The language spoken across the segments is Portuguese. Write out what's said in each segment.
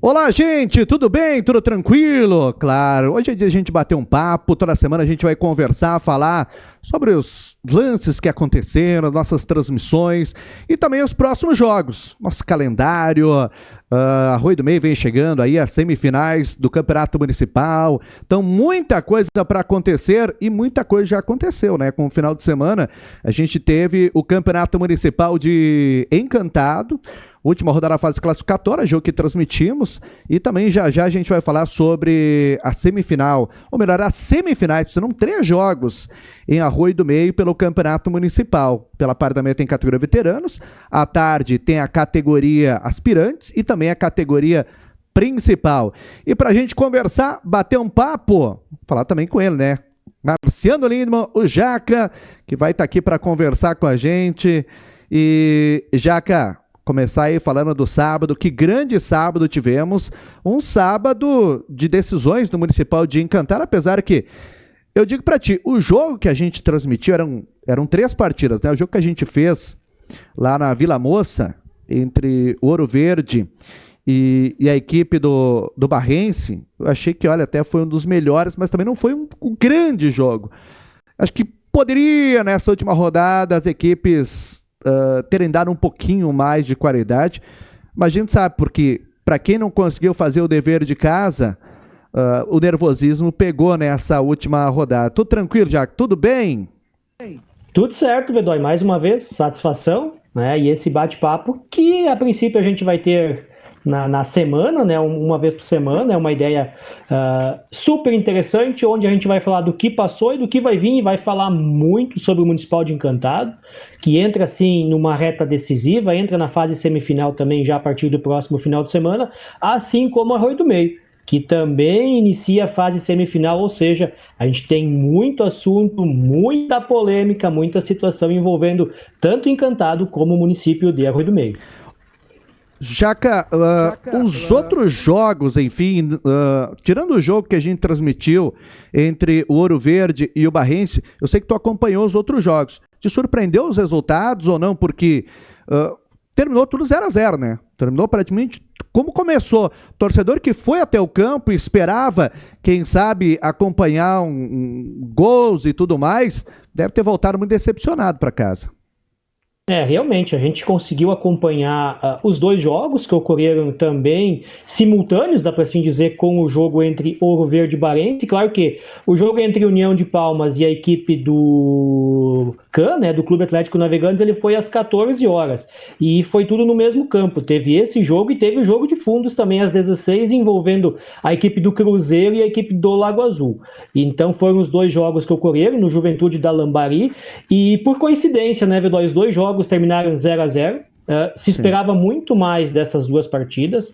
Olá, gente, tudo bem? Tudo tranquilo? Claro, hoje é dia de a gente bater um papo, toda semana a gente vai conversar, falar sobre os lances que aconteceram, nossas transmissões e também os próximos jogos, nosso calendário. Arroio do Meio vem chegando aí as semifinais do Campeonato Municipal, então muita coisa para acontecer e muita coisa já aconteceu, né? Com o final de semana a gente teve o Campeonato Municipal de Encantado, última rodada da fase classificatória, jogo que transmitimos, e também já a gente vai falar sobre a semifinal, ou melhor, as semifinais, serão 3 jogos em Arroio do Meio pelo Campeonato Municipal. Pela parte da manhã tem categoria veteranos, à tarde tem a categoria aspirantes e também a categoria principal. E pra gente conversar, bater um papo, falar também com ele, né? Marciano Lindman, o Jaca, que vai estar aqui para conversar com a gente. E, Jaca, começar aí falando do sábado, que grande sábado tivemos, um sábado de decisões no Municipal de Encantado, apesar que, eu digo pra ti, o jogo que a gente transmitiu eram 3 partidas, né? O jogo que a gente fez lá na Vila Moça, entre Ouro Verde e a equipe do Barrense, eu achei que, olha, até foi um dos melhores, mas também não foi um grande jogo. Acho que poderia, nessa última rodada, as equipes terem dado um pouquinho mais de qualidade, mas a gente sabe, porque para quem não conseguiu fazer o dever de casa, o nervosismo pegou nessa última rodada. Tudo tranquilo, Jack? Tudo bem? Tudo certo, Vedói. Mais uma vez, satisfação, né? E esse bate-papo que a princípio a gente vai ter na semana, né? Uma vez por semana, é uma ideia super interessante, onde a gente vai falar do que passou e do que vai vir, e vai falar muito sobre o Municipal de Encantado, que entra assim numa reta decisiva, entra na fase semifinal também já a partir do próximo final de semana, assim como a Arroio do Meio, que também inicia a fase semifinal, ou seja, a gente tem muito assunto, muita polêmica, muita situação envolvendo tanto Encantado como o município de Arroio do Meio. Jaca, os outros jogos, enfim, tirando o jogo que a gente transmitiu entre o Ouro Verde e o Barrense, eu sei que tu acompanhou os outros jogos. Te surpreendeu os resultados ou não? Porque terminou tudo 0-0, né? Terminou praticamente como começou. Torcedor que foi até o campo e esperava, quem sabe, acompanhar gols e tudo mais, deve ter voltado muito decepcionado para casa. Realmente, a gente conseguiu acompanhar os 2 jogos que ocorreram também simultâneos, dá para assim dizer, com o jogo entre Ouro Verde e Barrense. Claro que o jogo entre União de Palmas e a equipe do CAN, né, do Clube Atlético Navegantes, ele foi às 14 horas. E foi tudo no mesmo campo. Teve esse jogo e teve o jogo de fundos também às 16, envolvendo a equipe do Cruzeiro e a equipe do Lago Azul. Então foram os 2 jogos que ocorreram no Juventude da Lambari. E por coincidência, né, Vedó, os 2 jogos terminaram 0-0. Se esperava muito mais dessas 2 partidas.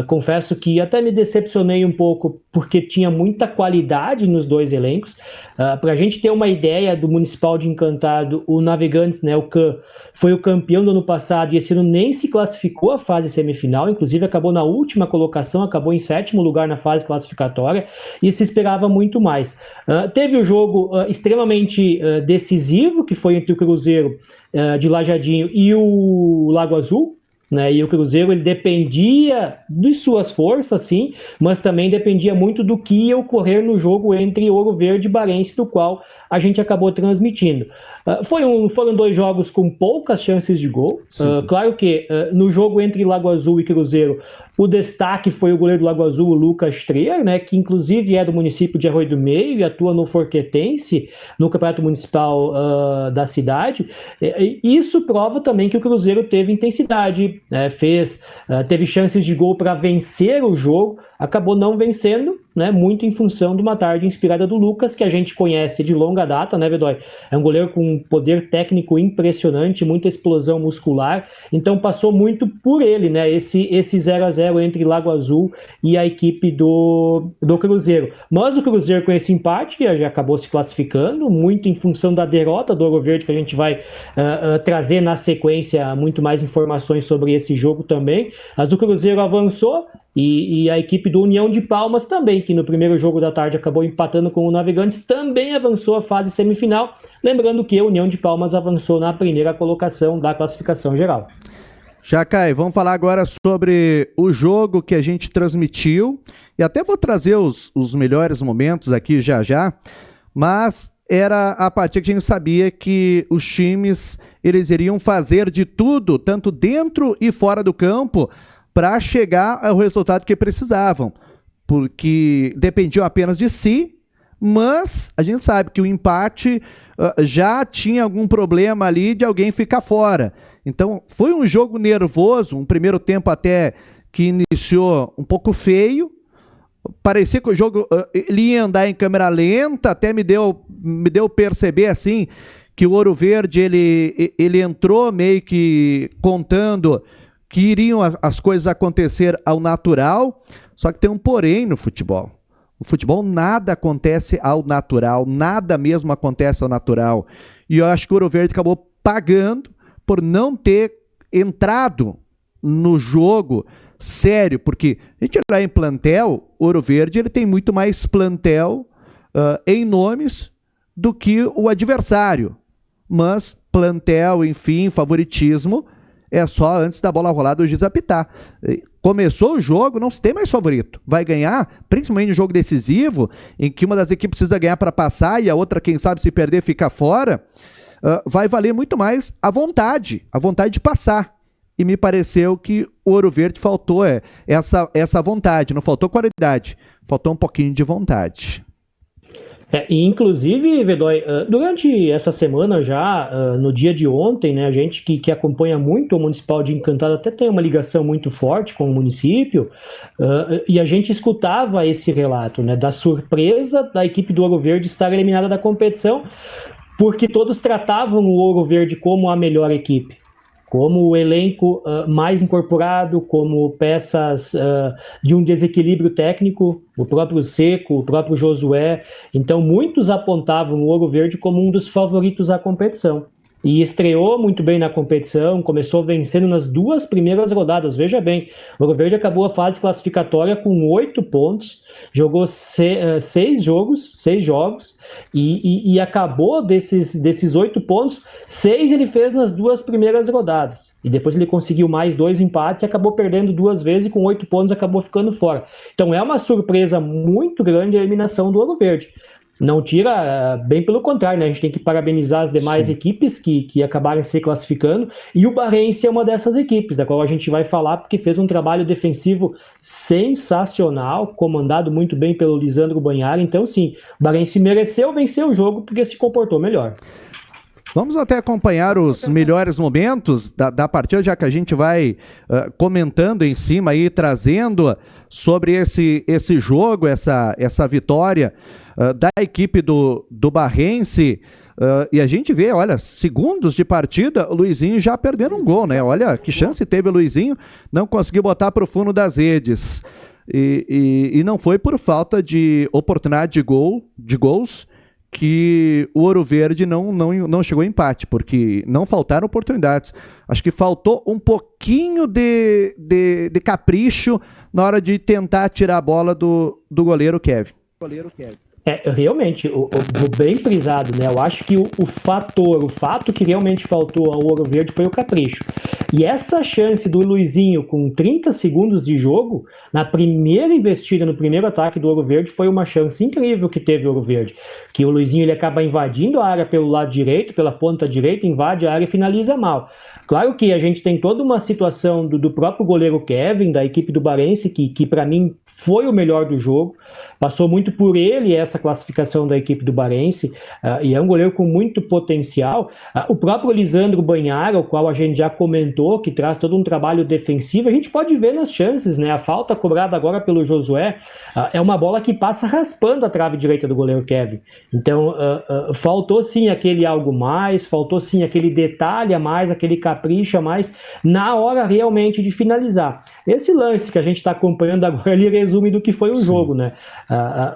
Confesso que até me decepcionei um pouco, porque tinha muita qualidade nos 2 elencos. Para a gente ter uma ideia do Municipal de Encantado, o Navegantes, né, o CAN, foi o campeão do ano passado e esse ano nem se classificou à fase semifinal, inclusive acabou na última colocação, acabou em 7º lugar na fase classificatória, e se esperava muito mais. Teve o jogo extremamente decisivo, que foi entre o Cruzeiro de Lajadinho e o Lago Azul, né? E o Cruzeiro, ele dependia de suas forças, sim, mas também dependia muito do que ia ocorrer no jogo entre Ouro Verde e Barrense, do qual a gente acabou transmitindo. Foram 2 jogos com poucas chances de gol. Claro que no jogo entre Lago Azul e Cruzeiro, o destaque foi o goleiro do Lago Azul, o Lucas Trier, né, que inclusive é do município de Arroio do Meio e atua no Forquetense, no campeonato municipal da cidade. Isso prova também que o Cruzeiro teve intensidade, né, teve chances de gol para vencer o jogo, acabou não vencendo, né, muito em função de uma tarde inspirada do Lucas, que a gente conhece de longa data, né, Vedói? É um goleiro com um poder técnico impressionante, muita explosão muscular, então passou muito por ele, né, esse 0-0 entre Lago Azul e a equipe do Cruzeiro. Mas o Cruzeiro, com esse empate, já acabou se classificando, muito em função da derrota do Ouro Verde, que a gente vai trazer na sequência muito mais informações sobre esse jogo também. Mas o Cruzeiro avançou, e a equipe do União de Palmas também, que no primeiro jogo da tarde acabou empatando com o Navegantes, também avançou a fase semifinal. Lembrando que a União de Palmas avançou na primeira colocação da classificação geral. Chacai, vamos falar agora sobre o jogo que a gente transmitiu, e até vou trazer os melhores momentos aqui já já, mas era a partida que a gente sabia que os times eles iriam fazer de tudo, tanto dentro e fora do campo, para chegar ao resultado que precisavam, porque dependiam apenas de si, mas a gente sabe que o empate já tinha algum problema ali de alguém ficar fora. Então foi um jogo nervoso, um primeiro tempo até que iniciou um pouco feio. Parecia que o jogo ele ia andar em câmera lenta, até me deu perceber assim que o Ouro Verde ele entrou meio que contando que iriam as coisas acontecer ao natural, só que tem um porém no futebol. No futebol nada acontece ao natural, nada mesmo acontece ao natural. E eu acho que o Ouro Verde acabou pagando por não ter entrado no jogo sério, porque a gente olhar em plantel, o Ouro Verde ele tem muito mais plantel em nomes do que o adversário. Mas plantel, enfim, favoritismo é só antes da bola rolar do juiz apitar. Começou o jogo, não se tem mais favorito. Vai ganhar, principalmente no jogo decisivo, em que uma das equipes precisa ganhar para passar e a outra, quem sabe, se perder, fica fora. Vai valer muito mais a vontade de passar. E me pareceu que o Ouro Verde faltou essa vontade, não faltou qualidade, faltou um pouquinho de vontade. E inclusive, Vedói, durante essa semana já, no dia de ontem, né, a gente que acompanha muito o Municipal de Encantado até tem uma ligação muito forte com o município, e a gente escutava esse relato, né, da surpresa da equipe do Ouro Verde estar eliminada da competição, porque todos tratavam o Ouro Verde como a melhor equipe, como o elenco mais incorporado, como peças de um desequilíbrio técnico, o próprio Seco, o próprio Josué. Então muitos apontavam o Ouro Verde como um dos favoritos à competição. E estreou muito bem na competição, começou vencendo nas 2 primeiras rodadas. Veja bem, o Ouro Verde acabou a fase classificatória com 8 pontos, jogou 6 jogos, e acabou desses 8 pontos, 6 ele fez nas 2 primeiras rodadas. E depois ele conseguiu mais 2 empates e acabou perdendo 2 vezes e com 8 pontos acabou ficando fora. Então é uma surpresa muito grande a eliminação do Ouro Verde. Não tira, bem pelo contrário, né? A gente tem que parabenizar as demais equipes que acabaram se classificando, e o Barrense é uma dessas equipes, da qual a gente vai falar, porque fez um trabalho defensivo sensacional, comandado muito bem pelo Lisandro Banhara. Então sim, o Barrense mereceu vencer o jogo porque se comportou melhor. Vamos até acompanhar os melhores momentos da partida, já que a gente vai comentando em cima aí, trazendo sobre esse jogo, essa vitória da equipe do Barrense. E a gente vê, olha, segundos de partida, o Luizinho já perdendo um gol, né? Olha que chance teve o Luizinho, não conseguiu botar para o fundo das redes. E não foi por falta de oportunidade de gols que o Ouro Verde não chegou a empate, porque não faltaram oportunidades. Acho que faltou um pouquinho de capricho na hora de tentar tirar a bola do goleiro Kevin. Realmente, bem frisado, né? Eu acho que o fato que realmente faltou ao Ouro Verde foi o capricho. E essa chance do Luizinho com 30 segundos de jogo, na primeira investida, no primeiro ataque do Ouro Verde, foi uma chance incrível que teve o Ouro Verde. Que o Luizinho ele acaba invadindo a área pelo lado direito, pela ponta direita, invade a área e finaliza mal. Claro que a gente tem toda uma situação do próprio goleiro Kevin, da equipe do Barrense, que para mim foi o melhor do jogo. Passou muito por ele essa classificação da equipe do Barrense, e é um goleiro com muito potencial. O próprio Lisandro Banhara, o qual a gente já comentou, que traz todo um trabalho defensivo, a gente pode ver nas chances, né? A falta cobrada agora pelo Josué é uma bola que passa raspando a trave direita do goleiro Kevin. Então, faltou sim aquele algo mais, faltou sim aquele detalhe a mais, aquele capricho a mais, na hora realmente de finalizar. Esse lance que a gente está acompanhando agora, ele resume do que foi o jogo, né?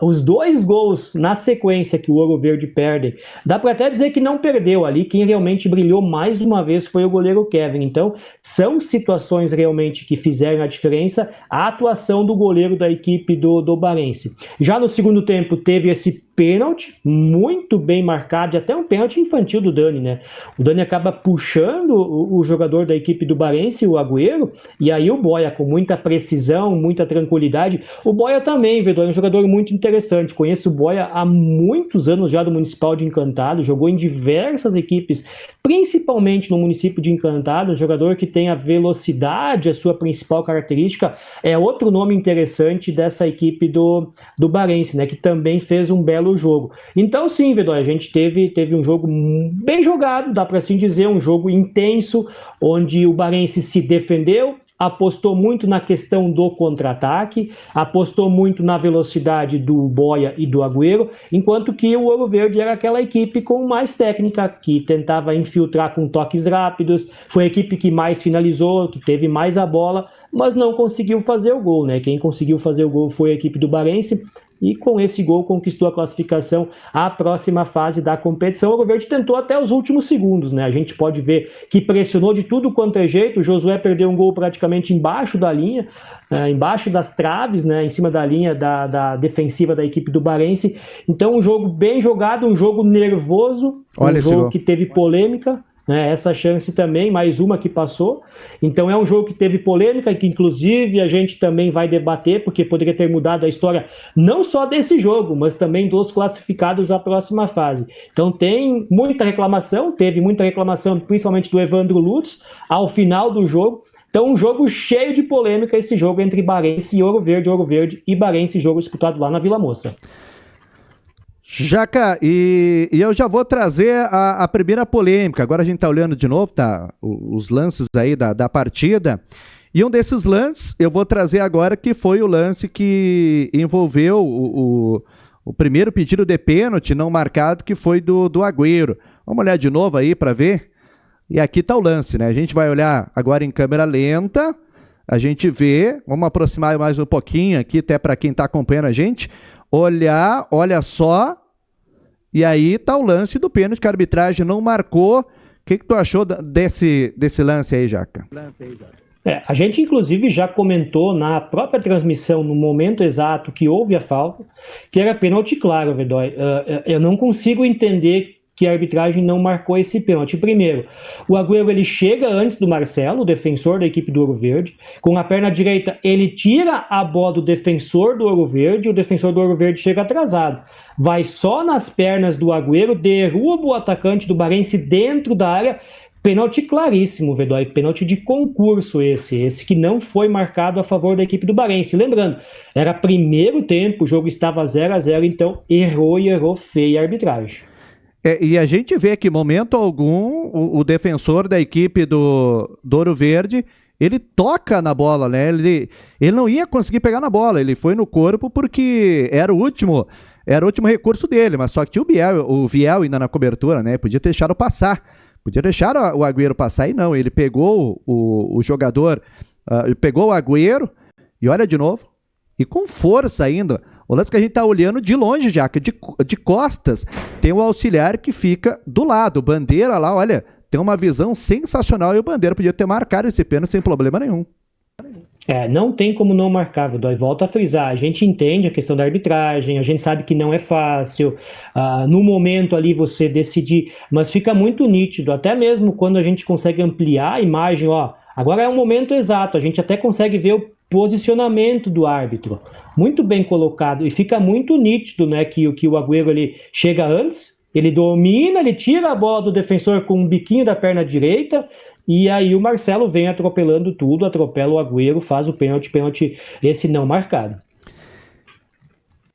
Os 2 gols na sequência que o Ouro Verde perde, dá para até dizer que não perdeu ali, quem realmente brilhou mais uma vez foi o goleiro Kevin. Então são situações realmente que fizeram a diferença, a atuação do goleiro da equipe do Barrense. Já no segundo tempo teve esse pênalti, muito bem marcado, e até um pênalti infantil do Dani, né? O Dani acaba puxando o jogador da equipe do Barrense, o Agüero, e aí o Boia, com muita precisão, muita tranquilidade. O Boia também, Vedor, é um jogador muito interessante. Conheço o Boia há muitos anos já do Municipal de Encantado, jogou em diversas equipes, principalmente no município de Encantado, um jogador que tem a velocidade, a sua principal característica. É outro nome interessante dessa equipe do Barrense, né, que também fez um belo jogo. Então sim, Vedor, a gente teve um jogo bem jogado, dá para assim dizer, um jogo intenso, onde o Barrense se defendeu, apostou muito na questão do contra-ataque, apostou muito na velocidade do Boia e do Agüero, enquanto que o Ouro Verde era aquela equipe com mais técnica, que tentava infiltrar com toques rápidos, foi a equipe que mais finalizou, que teve mais a bola, mas não conseguiu fazer o gol, né? Quem conseguiu fazer o gol foi a equipe do Barrense, e com esse gol conquistou a classificação à próxima fase da competição. O Ouro Verde tentou até os últimos segundos, né? A gente pode ver que pressionou de tudo quanto é jeito. O Josué perdeu um gol praticamente embaixo da linha, embaixo das traves, né? Em cima da linha da defensiva da equipe do Barrense. Então um jogo bem jogado, um jogo nervoso, um jogo que teve polêmica. Essa chance também, mais uma que passou. Então é um jogo que teve polêmica, que inclusive a gente também vai debater, porque poderia ter mudado a história não só desse jogo, mas também dos classificados à próxima fase. Então tem muita reclamação, teve muita reclamação principalmente do Evandro Lutz ao final do jogo. Então um jogo cheio de polêmica, esse jogo entre Barrense e Ouro Verde e Barrense, jogo disputado lá na Vila Moça. Jaca, e eu já vou trazer a primeira polêmica. Agora a gente tá olhando de novo, tá? Os lances aí da partida. E um desses lances eu vou trazer agora, que foi o lance que envolveu o primeiro pedido de pênalti não marcado, que foi do Agüero. Vamos olhar de novo aí para ver. E aqui tá o lance, né? A gente vai olhar agora em câmera lenta. A gente vê, vamos aproximar mais um pouquinho aqui, até para quem tá acompanhando a gente. Olhar, olha só, e aí tá o lance do pênalti que a arbitragem não marcou. O que tu achou desse lance aí, Jaca? A gente inclusive já comentou na própria transmissão, no momento exato que houve a falta, que era pênalti claro, Vedói. Eu não consigo entender que a arbitragem não marcou esse pênalti. Primeiro, o Agüero ele chega antes do Marcelo, o defensor da equipe do Ouro Verde. Com a perna direita, ele tira a bola do defensor do Ouro Verde, o defensor do Ouro Verde chega atrasado. Vai só nas pernas do Agüero, derruba o atacante do Barrense dentro da área. Pênalti claríssimo, Vedói, pênalti de concurso esse que não foi marcado a favor da equipe do Barrense. Lembrando, era primeiro tempo, o jogo estava 0-0, então errou feio a arbitragem. E a gente vê que, em momento algum, o defensor da equipe do Ouro Verde, ele toca na bola, né? Ele não ia conseguir pegar na bola, ele foi no corpo porque era o último recurso dele, mas só que tinha o Viel ainda na cobertura, né? Podia ter deixado passar, podia deixar o Agüero passar, e não, ele pegou o jogador, pegou o Agüero, e olha de novo, e com força ainda. O lance que a gente tá olhando de longe, já, que de costas, tem o auxiliar que fica do lado. O Bandeira lá, olha, tem uma visão sensacional, e o Bandeira podia ter marcado esse pênalti sem problema nenhum. Não tem como não marcar, Vedói. Volto a frisar, a gente entende a questão da arbitragem, a gente sabe que não é fácil, no momento ali você decidir, mas fica muito nítido, até mesmo quando a gente consegue ampliar a imagem, agora é um momento exato, a gente até consegue ver o posicionamento do árbitro, muito bem colocado, e fica muito nítido, né, que o Agüero ele chega antes, ele domina, ele tira a bola do defensor com um biquinho da perna direita, e aí o Marcelo vem atropelando tudo, atropela o Agüero, faz o pênalti esse não marcado.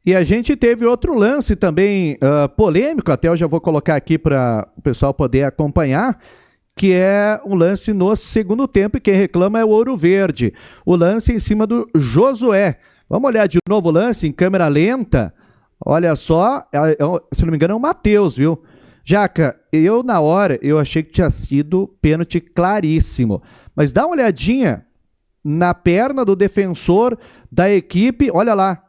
E a gente teve outro lance também polêmico, até eu já vou colocar aqui para o pessoal poder acompanhar, que é um lance no segundo tempo, e quem reclama é o Ouro Verde. O lance em cima do Josué. Vamos olhar de novo o lance em câmera lenta. Olha só, se não me engano é o Matheus, viu? Jaca, na hora, eu achei que tinha sido pênalti claríssimo. Mas dá uma olhadinha na perna do defensor da equipe, olha lá.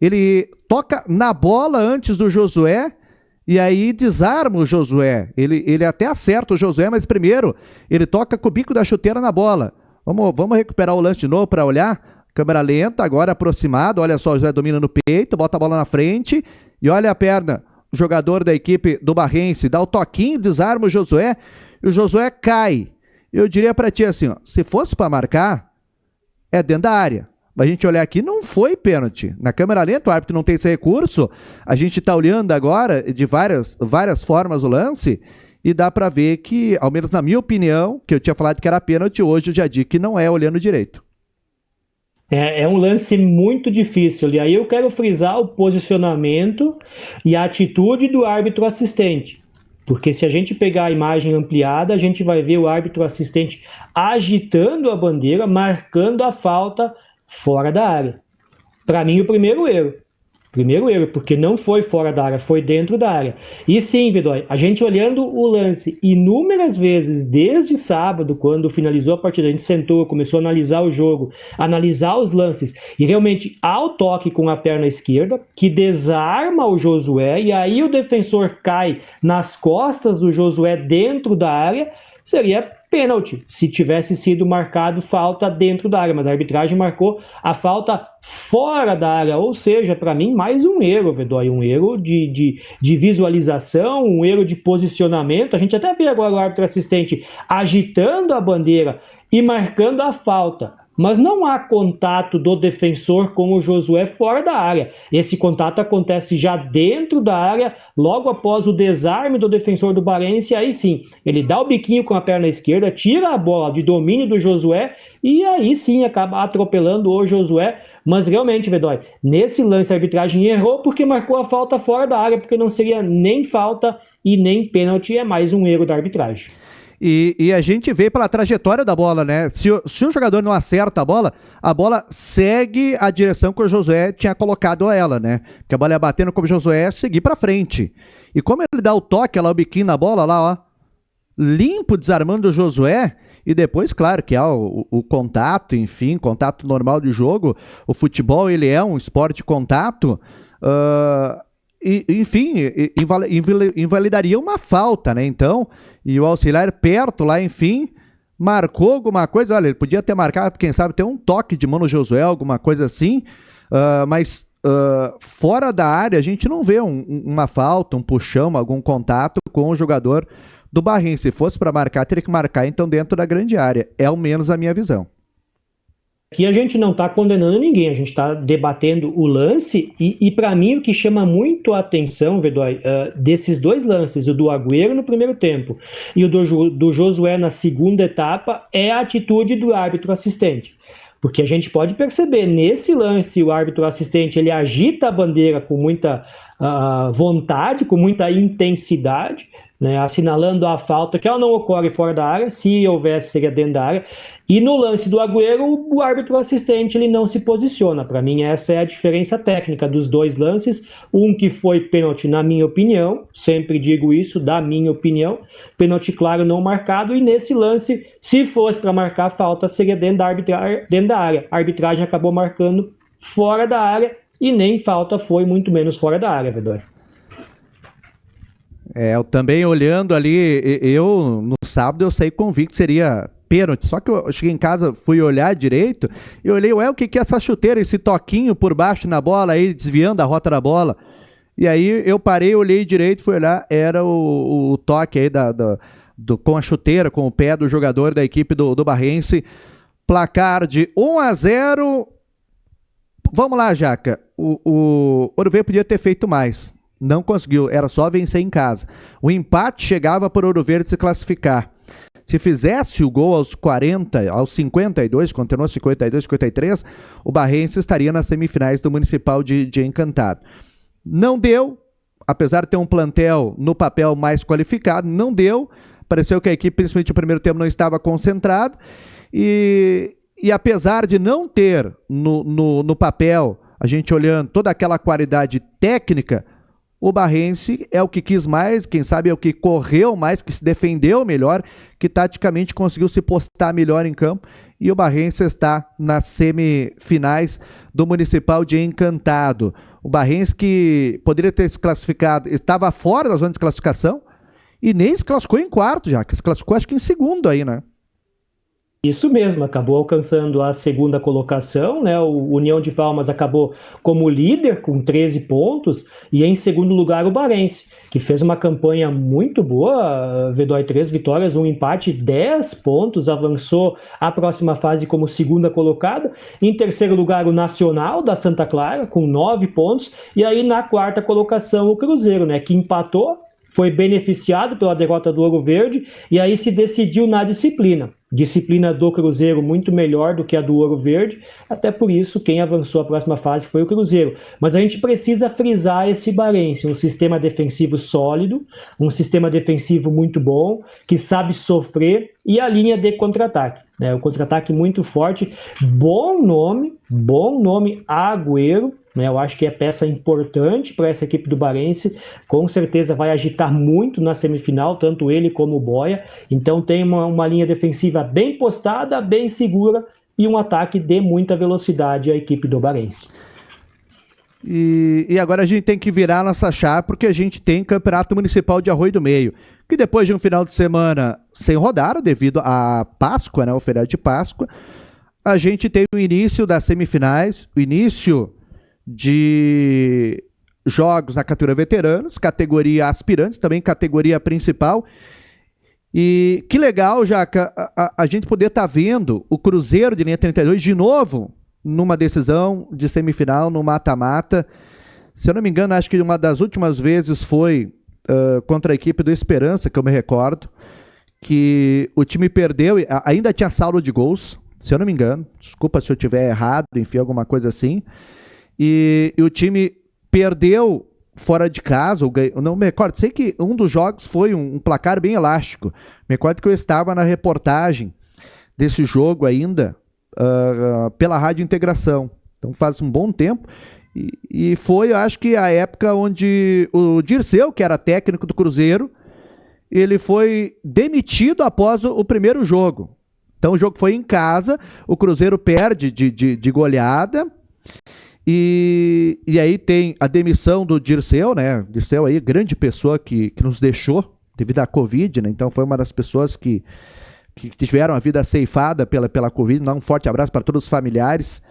Ele toca na bola antes do Josué, e aí desarma o Josué. Ele até acerta o Josué, mas primeiro ele toca com o bico da chuteira na bola. Vamos recuperar o lance de novo para olhar. Câmera lenta, agora aproximado. Olha só, o Josué domina no peito, bota a bola na frente. e olha a perna, o jogador da equipe do Barrense dá o toquinho, desarma o Josué, e o Josué cai. Eu diria pra ti assim, ó, se fosse pra marcar, é dentro da área. Mas a gente olhar aqui, não foi pênalti. Na câmera lenta, o árbitro não tem esse recurso. A gente tá olhando agora de várias formas o lance e dá pra ver que, ao menos na minha opinião, que eu tinha falado que era pênalti, hoje eu já digo que não é olhando direito. É um lance muito difícil. E aí eu quero frisar o posicionamento e a atitude do árbitro assistente. Porque se a gente pegar a imagem ampliada, a gente vai ver o árbitro assistente agitando a bandeira, marcando a falta fora da área. Para mim, o primeiro erro. Porque não foi fora da área, foi dentro da área. E sim, Vidói, a gente olhando o lance inúmeras vezes, desde sábado, quando finalizou a partida, a gente sentou, começou a analisar o jogo, analisar os lances, e realmente há o toque com a perna esquerda, que desarma o Josué, e aí o defensor cai nas costas do Josué dentro da área, seria pênalti, se tivesse sido marcado falta dentro da área, mas a arbitragem marcou a falta fora da área, ou seja, para mim, mais um erro, Vedói, um erro de visualização, um erro de posicionamento. A gente até vê agora o árbitro assistente agitando a bandeira e marcando a falta, mas não há contato do defensor com o Josué fora da área. Esse contato acontece já dentro da área, logo após o desarme do defensor do Barrense, aí sim, ele dá o biquinho com a perna esquerda, tira a bola de domínio do Josué e aí sim acaba atropelando o Josué. Mas realmente, Vedói, nesse lance a arbitragem errou porque marcou a falta fora da área, porque não seria nem falta e nem pênalti, é mais um erro da arbitragem. E a gente vê pela trajetória da bola, né? Se o jogador não acerta a bola segue a direção que o Josué tinha colocado a ela, né? Porque a bola ia batendo como o Josué seguir pra frente. E como ele dá o toque lá, o biquinho na bola lá, ó, limpo, desarmando o Josué, e depois, claro, que há o contato, enfim, contato normal de jogo. O futebol, ele é um esporte de contato, enfim, invalidaria uma falta, né? Então, e o auxiliar perto lá, enfim, marcou alguma coisa. Olha, ele podia ter marcado, quem sabe, ter um toque de mão no Josué, alguma coisa assim, mas fora da área a gente não vê uma falta, um puxão, algum contato com o jogador do Barrense. Se fosse para marcar, teria que marcar então dentro da grande área. É ao menos a minha visão. Aqui a gente não está condenando ninguém, a gente está debatendo o lance e para mim o que chama muito a atenção, Vedói, desses dois lances, o do Agüero no primeiro tempo e o do Josué na segunda etapa, é a atitude do árbitro assistente. Porque a gente pode perceber, nesse lance, o árbitro assistente ele agita a bandeira com muita vontade, com muita intensidade, né, assinalando a falta, que ela não ocorre fora da área, se houvesse seria dentro da área, e no lance do Agüero o árbitro assistente ele não se posiciona. Para mim essa é a diferença técnica dos dois lances, um que foi pênalti na minha opinião, sempre digo isso, da minha opinião, pênalti claro não marcado, e nesse lance, se fosse para marcar a falta, seria dentro da área, a arbitragem acabou marcando fora da área, e nem falta foi, muito menos fora da área, Vedor. Eu também olhando ali, no sábado eu saí convicto que seria pênalti, só que eu cheguei em casa, fui olhar direito, e olhei, o que é essa chuteira, esse toquinho por baixo na bola aí, desviando a rota da bola, e aí eu parei, olhei direito, fui olhar, era o toque aí com a chuteira, com o pé do jogador da equipe do Barrense. Placar de 1-0, vamos lá, Jaca, o Ouro Verde podia ter feito mais. Não conseguiu, era só vencer em casa. O empate chegava para o Ouro Verde se classificar. Se fizesse o gol aos 52, continuou 52, 53, o Barrense estaria nas semifinais do Municipal de Encantado. Não deu, apesar de ter um plantel no papel mais qualificado, não deu. Pareceu que a equipe, principalmente no primeiro tempo, não estava concentrada. E apesar de não ter no papel, a gente olhando toda aquela qualidade técnica, o Barrense é o que quis mais, quem sabe é o que correu mais, que se defendeu melhor, que taticamente conseguiu se postar melhor em campo, e o Barrense está nas semifinais do Municipal de Encantado. O Barrense que poderia ter se classificado, estava fora da zona de classificação, e nem se classificou em quarto já, que se classificou acho que em segundo aí, né? Isso mesmo, acabou alcançando a segunda colocação, né? O União de Palmas acabou como líder com 13 pontos e em segundo lugar o Barrense, que fez uma campanha muito boa, Vedói, 3 vitórias, um empate, 10 pontos, avançou à próxima fase como segunda colocada. Em terceiro lugar o Nacional da Santa Clara com 9 pontos e aí na quarta colocação o Cruzeiro, né? Que empatou, foi beneficiado pela derrota do Ouro Verde e aí se decidiu na disciplina. Disciplina do Cruzeiro muito melhor do que a do Ouro Verde, até por isso quem avançou à próxima fase foi o Cruzeiro. Mas a gente precisa frisar esse Barrense, um sistema defensivo sólido, um sistema defensivo muito bom, que sabe sofrer e a linha de contra-ataque. O contra-ataque muito forte, bom nome, Agüero. Eu acho que é peça importante para essa equipe do Barrense, com certeza vai agitar muito na semifinal, tanto ele como o Boia, então tem uma linha defensiva bem postada, bem segura e um ataque de muita velocidade à equipe do Barrense. E agora a gente tem que virar nossa chave porque a gente tem Campeonato Municipal de Arroio do Meio, que depois de um final de semana sem rodar, devido à Páscoa, o feriado de Páscoa, a gente tem o início das semifinais, o início de jogos na categoria veteranos, categoria aspirantes, também categoria principal. E que legal, Jaca, a gente poder estar vendo o Cruzeiro de linha 32 de novo numa decisão de semifinal, no mata-mata. Se eu não me engano, acho que uma das últimas vezes foi contra a equipe do Esperança, que eu me recordo, que o time perdeu, ainda tinha saldo de gols, se eu não me engano, desculpa se eu tiver errado, enfim, alguma coisa assim. E o time perdeu fora de casa, eu não me recordo, sei que um dos jogos foi um placar bem elástico. Me recordo que eu estava na reportagem desse jogo ainda, pela Rádio Integração. Então faz um bom tempo. E foi, eu acho que a época onde o Dirceu, que era técnico do Cruzeiro, ele foi demitido após o primeiro jogo. Então o jogo foi em casa, o Cruzeiro perde de goleada. E aí tem a demissão do Dirceu, né? Dirceu aí, grande pessoa que nos deixou devido à Covid, né? Então foi uma das pessoas que tiveram a vida ceifada pela Covid. Um forte abraço para todos os familiares.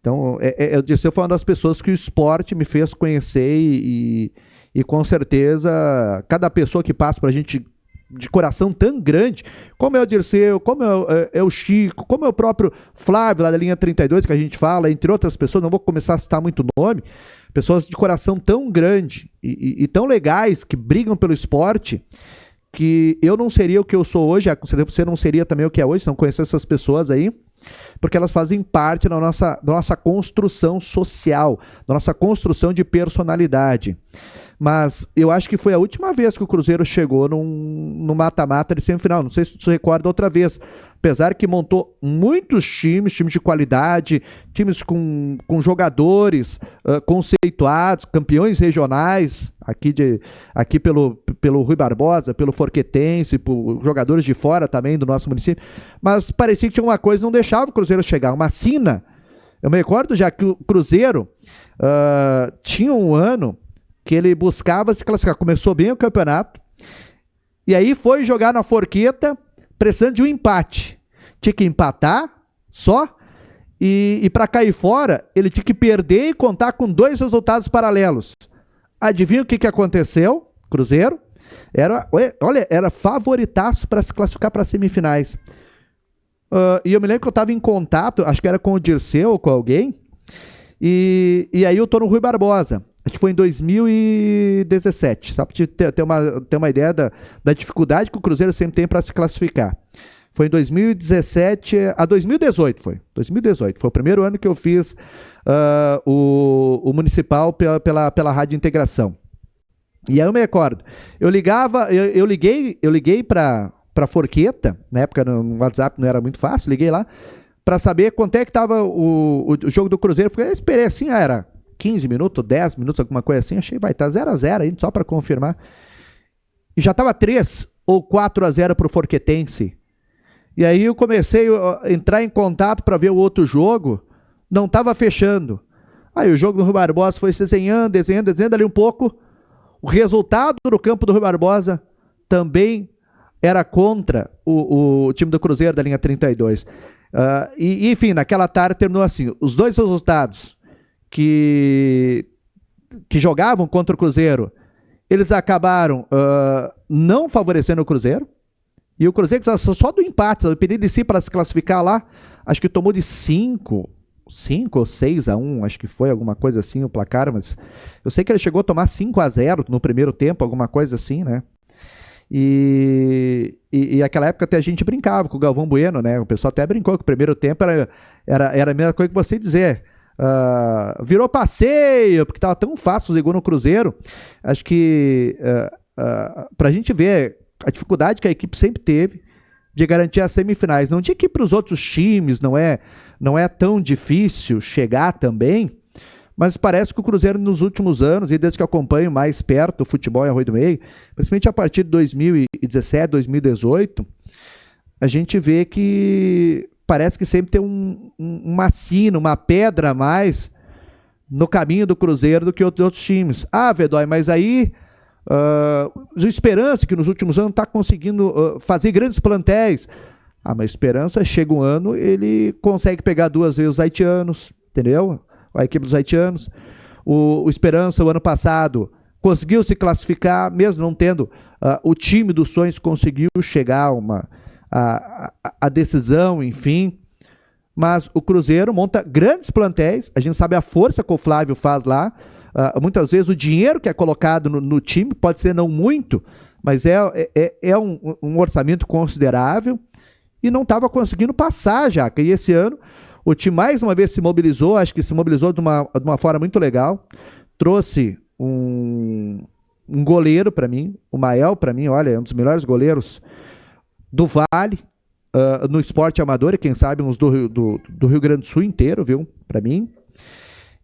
Então, o Dirceu foi uma das pessoas que o esporte me fez conhecer e com certeza cada pessoa que passa pra gente de coração tão grande, como é o Dirceu, como é o Chico, como é o próprio Flávio lá da linha 32 que a gente fala, entre outras pessoas, não vou começar a citar muito nome, pessoas de coração tão grande e tão legais, que brigam pelo esporte, que eu não seria o que eu sou hoje, você não seria também o que é hoje, se não conhecer essas pessoas aí, porque elas fazem parte da nossa construção social, da nossa construção de personalidade. Mas eu acho que foi a última vez que o Cruzeiro chegou no mata-mata de semifinal. Não sei se você recorda outra vez. Apesar que montou muitos times de qualidade, times com jogadores conceituados, campeões regionais, aqui pelo Rui Barbosa, pelo Forquetense, por jogadores de fora também do nosso município. Mas parecia que tinha uma coisa que não deixava o Cruzeiro chegar, uma sina. Eu me recordo já que o Cruzeiro tinha um ano que ele buscava se classificar. Começou bem o campeonato, e aí foi jogar na Forqueta, precisando de um empate. Tinha que empatar só, e para cair fora, ele tinha que perder e contar com 2 resultados paralelos. Adivinha o que aconteceu? Cruzeiro era favoritaço para se classificar para as semifinais. E eu me lembro que eu estava em contato, acho que era com o Dirceu ou com alguém, e aí eu tô no Rui Barbosa. Acho que foi em 2017, só para ter uma ideia da dificuldade que o Cruzeiro sempre tem para se classificar. Foi em 2017 a 2018, foi. 2018, foi o primeiro ano que eu fiz o Municipal pela Rádio Integração. E aí eu me recordo, eu liguei para Forqueta, na época no WhatsApp não era muito fácil, liguei lá, para saber quanto é que estava o jogo do Cruzeiro. Eu esperei assim, era 15 minutos, 10 minutos, alguma coisa assim, achei, vai estar 0-0 aí, só para confirmar. E já estava 3 ou 4-0 para o Forquetense. E aí eu comecei a entrar em contato para ver o outro jogo, não estava fechando. Aí o jogo do Rui Barbosa foi desenhando ali um pouco. O resultado no campo do Rui Barbosa também era contra o time do Cruzeiro da linha 32. Enfim, naquela tarde terminou assim, os dois resultados que jogavam contra o Cruzeiro, eles acabaram não favorecendo o Cruzeiro, e o Cruzeiro só do empate, o pedido de si para se classificar lá, acho que tomou de 5 ou 6-1, acho que foi alguma coisa assim o placar, mas eu sei que ele chegou a tomar 5-0 no primeiro tempo, alguma coisa assim, né? E aquela época até a gente brincava com o Galvão Bueno, né? O pessoal até brincou que o primeiro tempo era a mesma coisa que você dizer. Virou passeio, porque estava tão fácil o segundo no Cruzeiro. Acho que pra gente ver a dificuldade que a equipe sempre teve de garantir as semifinais. Não tinha que ir para os outros times, não é tão difícil chegar também, mas parece que o Cruzeiro nos últimos anos, e desde que eu acompanho mais perto o futebol em Arroio do Meio, principalmente a partir de 2017, 2018, a gente vê que parece que sempre tem uma sina, uma pedra a mais no caminho do Cruzeiro do que outros times. Vedói, mas aí o Esperança, que nos últimos anos está conseguindo fazer grandes plantéis. Mas Esperança, chega um ano, ele consegue pegar 2 vezes os haitianos, entendeu? A equipe dos haitianos. O Esperança, o ano passado, conseguiu se classificar, mesmo não tendo o time dos sonhos, conseguiu chegar a decisão, enfim. Mas o Cruzeiro monta grandes plantéis, a gente sabe a força que o Flávio faz lá. Muitas vezes o dinheiro que é colocado no time pode ser não muito, mas é um orçamento considerável e não estava conseguindo passar, Jaca. E esse ano o time mais uma vez se mobilizou, acho que se mobilizou de uma forma muito legal, trouxe um goleiro para mim, o Mael para mim, olha, é um dos melhores goleiros do Vale, no esporte amador, e quem sabe uns do Rio Grande do Sul inteiro, viu, para mim.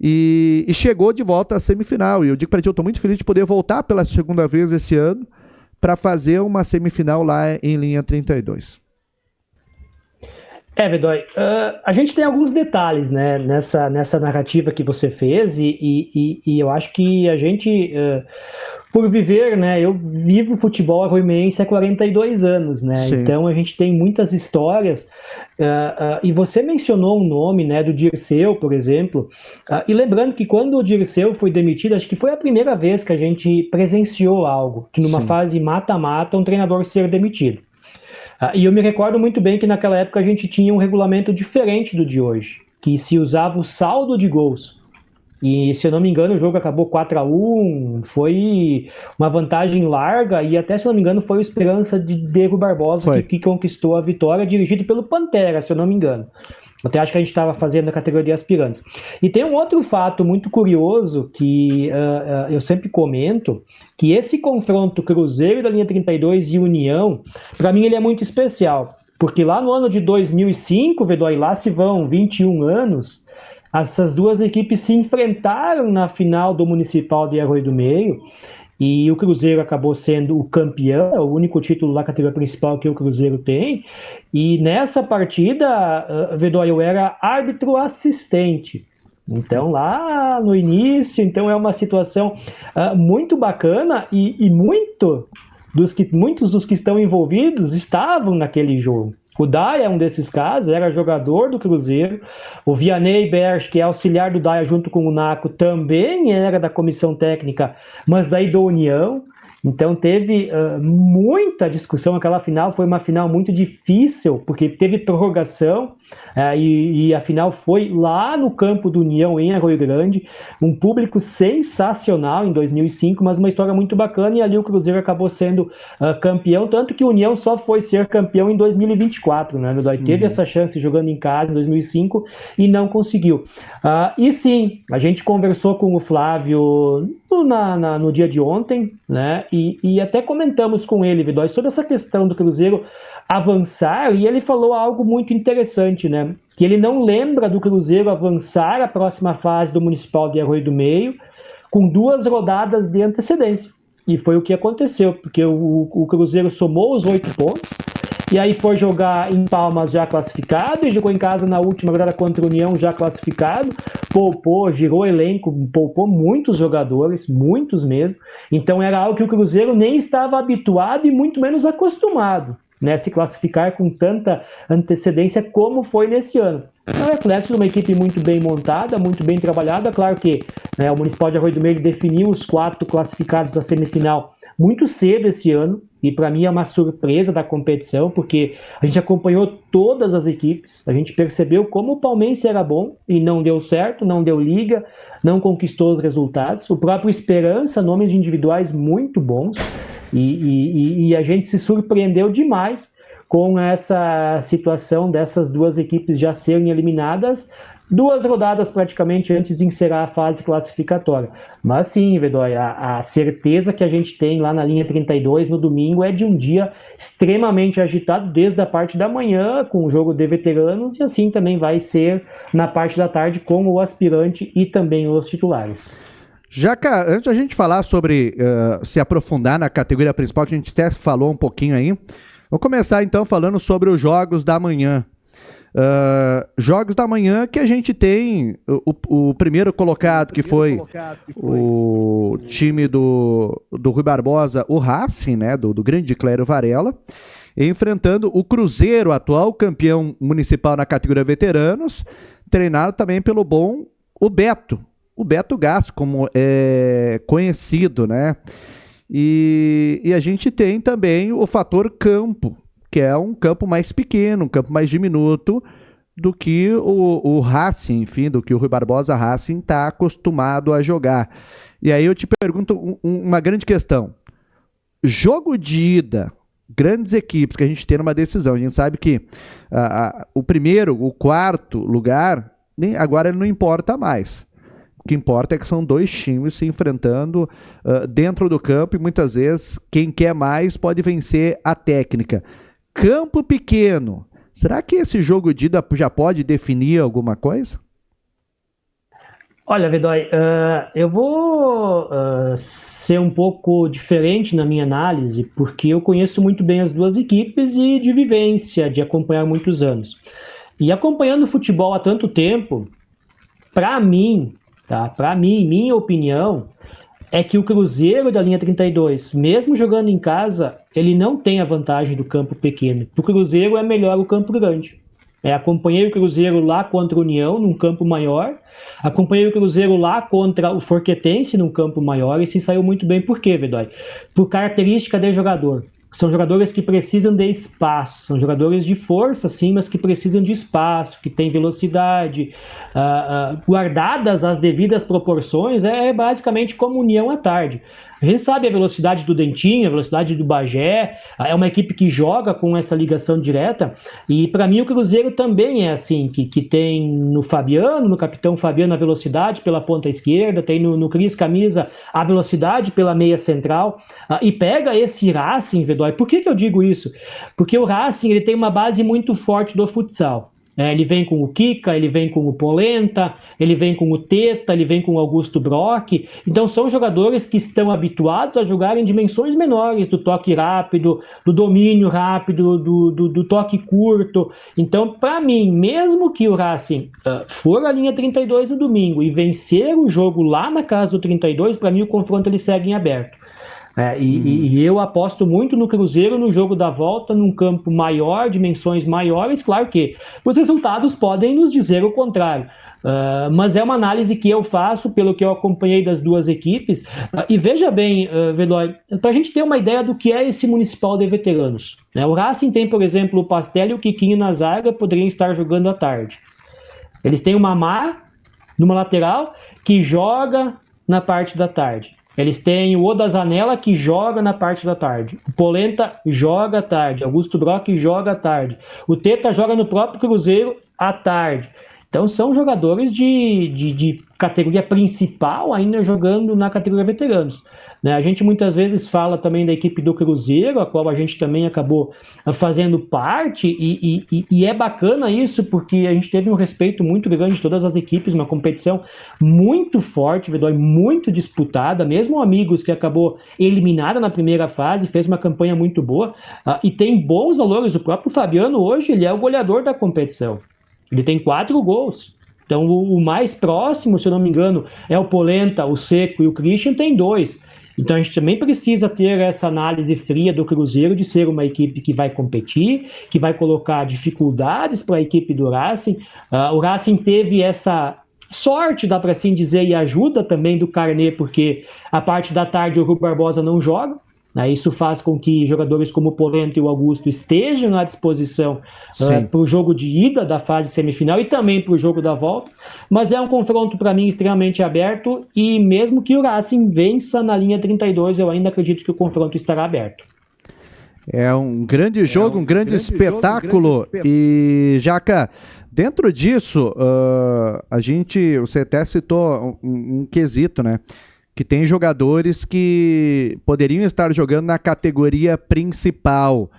E chegou de volta à semifinal. E eu digo para ti, eu estou muito feliz de poder voltar pela segunda vez esse ano para fazer uma semifinal lá em linha 32. Vedói, a gente tem alguns detalhes, né, nessa narrativa que você fez e eu acho que a gente, por viver, né, eu vivo futebol arroimense há 42 anos, né, sim. Então a gente tem muitas histórias, e você mencionou um nome, né, do Dirceu, por exemplo, e lembrando que quando o Dirceu foi demitido, acho que foi a primeira vez que a gente presenciou algo, que numa sim. fase mata-mata um treinador ser demitido. E eu me recordo muito bem que naquela época a gente tinha um regulamento diferente do de hoje, que se usava o saldo de gols. E, se eu não me engano, o jogo acabou 4-1, foi uma vantagem larga, e até, se eu não me engano, foi o Esperança de Diego Barbosa que conquistou a vitória, dirigido pelo Pantera, se eu não me engano. Até acho que a gente estava fazendo a categoria de aspirantes. E tem um outro fato muito curioso que eu sempre comento, que esse confronto Cruzeiro da linha 32 e União, para mim ele é muito especial, porque lá no ano de 2005, Vedói, lá se vão 21 anos, essas duas equipes se enfrentaram na final do Municipal de Arroio do Meio, e o Cruzeiro acabou sendo o campeão, é o único título da categoria principal que o Cruzeiro tem, e nessa partida, Vedói, eu era árbitro assistente. Então lá no início, então é uma situação muito bacana e muitos dos que estão envolvidos estavam naquele jogo. O Daia é um desses casos, era jogador do Cruzeiro. O Vianney Berch, que é auxiliar do Daia junto com o Naco, também era da comissão técnica, mas daí do União. Então teve muita discussão. Aquela final foi uma final muito difícil, porque teve prorrogação, e a final foi lá no campo do União, em Arroio Grande. Um público sensacional em 2005, mas uma história muito bacana, e ali o Cruzeiro acabou sendo campeão, tanto que o União só foi ser campeão em 2024, né? Teve essa chance jogando em casa em 2005 e não conseguiu. E sim, a gente conversou com o Flávio no dia de ontem, né? E até comentamos com ele, Vidói, sobre essa questão do Cruzeiro avançar, e ele falou algo muito interessante, né? Que ele não lembra do Cruzeiro avançar a próxima fase do Municipal de Arroio do Meio com 2 rodadas de antecedência. E foi o que aconteceu, porque o Cruzeiro somou os 8 pontos, e aí foi jogar em Palmas já classificado, e jogou em casa na última rodada contra a União já classificado, poupou, girou elenco, poupou muitos jogadores, muitos mesmo, então era algo que o Cruzeiro nem estava habituado e muito menos acostumado, né, se classificar com tanta antecedência como foi nesse ano. É um reflexo de uma equipe muito bem montada, muito bem trabalhada. Claro que, né, o Municipal de Arroio do Meio definiu os 4 classificados da semifinal muito cedo esse ano, e para mim é uma surpresa da competição, porque a gente acompanhou todas as equipes, a gente percebeu como o Palmeirense era bom e não deu certo, não deu liga, não conquistou os resultados. O próprio Esperança, nomes individuais muito bons, e a gente se surpreendeu demais com essa situação dessas duas equipes já serem eliminadas 2 rodadas praticamente antes de encerrar a fase classificatória. Mas sim, Vedói, a certeza que a gente tem lá na linha 32 no domingo é de um dia extremamente agitado desde a parte da manhã com o jogo de veteranos, e assim também vai ser na parte da tarde com o aspirante e também os titulares. Jaca, antes a gente falar sobre se aprofundar na categoria principal, que a gente até falou um pouquinho aí, vou começar então falando sobre os jogos da manhã. Jogos da manhã que a gente tem o primeiro colocado, que foi o time do Rui Barbosa, o Racing, né, do grande Clério Varela, enfrentando o Cruzeiro, atual campeão municipal na categoria veteranos, treinado também pelo bom o Beto Gas, como é conhecido, né? E a gente tem também o fator campo, que é um campo mais pequeno, um campo mais diminuto do que o Racing, enfim, do que o Rui Barbosa Racing está acostumado a jogar. E aí eu te pergunto uma grande questão. Jogo de ida, grandes equipes que a gente tem numa decisão, a gente sabe que o primeiro, o quarto lugar, agora ele não importa mais. O que importa é que são 2 times se enfrentando dentro do campo, e muitas vezes quem quer mais pode vencer a técnica. Campo pequeno, será que esse jogo de ida já pode definir alguma coisa? Olha, Vedói, eu vou ser um pouco diferente na minha análise, porque eu conheço muito bem as duas equipes e de vivência, de acompanhar muitos anos. E acompanhando o futebol há tanto tempo, para mim, minha opinião, é que o Cruzeiro da linha 32, mesmo jogando em casa, ele não tem a vantagem do campo pequeno. Para o Cruzeiro é melhor o campo grande. Acompanhei o Cruzeiro lá contra a União, num campo maior. Acompanhei o Cruzeiro lá contra o Forquetense, num campo maior, e se saiu muito bem. Por quê, Vedói? Por característica de jogador. São jogadores que precisam de espaço, são jogadores de força, sim, mas que precisam de espaço, que têm velocidade, guardadas as devidas proporções, é basicamente como União à tarde. A gente sabe a velocidade do Dentinho, a velocidade do Bagé, é uma equipe que joga com essa ligação direta, e para mim o Cruzeiro também é assim, que tem no Fabiano, no capitão Fabiano, a velocidade pela ponta esquerda, tem no Cris Camisa a velocidade pela meia central, e pega esse Racing, Vedói. Por que eu digo isso? Porque o Racing ele tem uma base muito forte do futsal. Ele vem com o Kika, ele vem com o Polenta, ele vem com o Teta, ele vem com o Augusto Brock. Então são jogadores que estão habituados a jogar em dimensões menores, do toque rápido, do domínio rápido, do toque curto. Então, para mim, mesmo que o Racing for a linha 32 no domingo e vencer o jogo lá na casa do 32, para mim o confronto ele segue em aberto. E eu aposto muito no Cruzeiro no jogo da volta, num campo maior, dimensões maiores. Claro que os resultados podem nos dizer o contrário, mas é uma análise que eu faço pelo que eu acompanhei das duas equipes. E veja bem, Vedói, para a gente ter uma ideia do que é esse Municipal de Veteranos, né? O Racing tem, por exemplo, o Pastel e o Quiquinho na zaga, poderiam estar jogando à tarde. Eles têm o Mamá numa lateral que joga na parte da tarde. Eles têm o Odazanella que joga na parte da tarde. O Polenta joga à tarde. Augusto Brock joga à tarde. O Teta joga no próprio Cruzeiro à tarde. Então são jogadores de categoria principal ainda jogando na categoria veteranos. Né? A gente muitas vezes fala também da equipe do Cruzeiro, a qual a gente também acabou fazendo parte, e é bacana isso, porque a gente teve um respeito muito grande de todas as equipes, uma competição muito forte, muito disputada, mesmo Amigos, que acabou eliminada na primeira fase, fez uma campanha muito boa, e tem bons valores. O próprio Fabiano hoje ele é o goleador da competição. Ele tem 4 gols. Então o mais próximo, se eu não me engano, é o Polenta, o Seco e o Christian tem 2. Então a gente também precisa ter essa análise fria do Cruzeiro de ser uma equipe que vai competir, que vai colocar dificuldades para a equipe do Racing. O Racing teve essa sorte, dá para assim dizer, e ajuda também do Carnet, porque a parte da tarde o Rui Barbosa não joga. Isso faz com que jogadores como o Polenta e o Augusto estejam à disposição para o jogo de ida da fase semifinal e também para o jogo da volta, mas é um confronto para mim extremamente aberto, e mesmo que o Racing vença na linha 32, eu ainda acredito que o confronto estará aberto. É um grande jogo, um grande espetáculo. E, Jaca, dentro disso, você até citou um quesito, né? Que tem jogadores que poderiam estar jogando na categoria principal.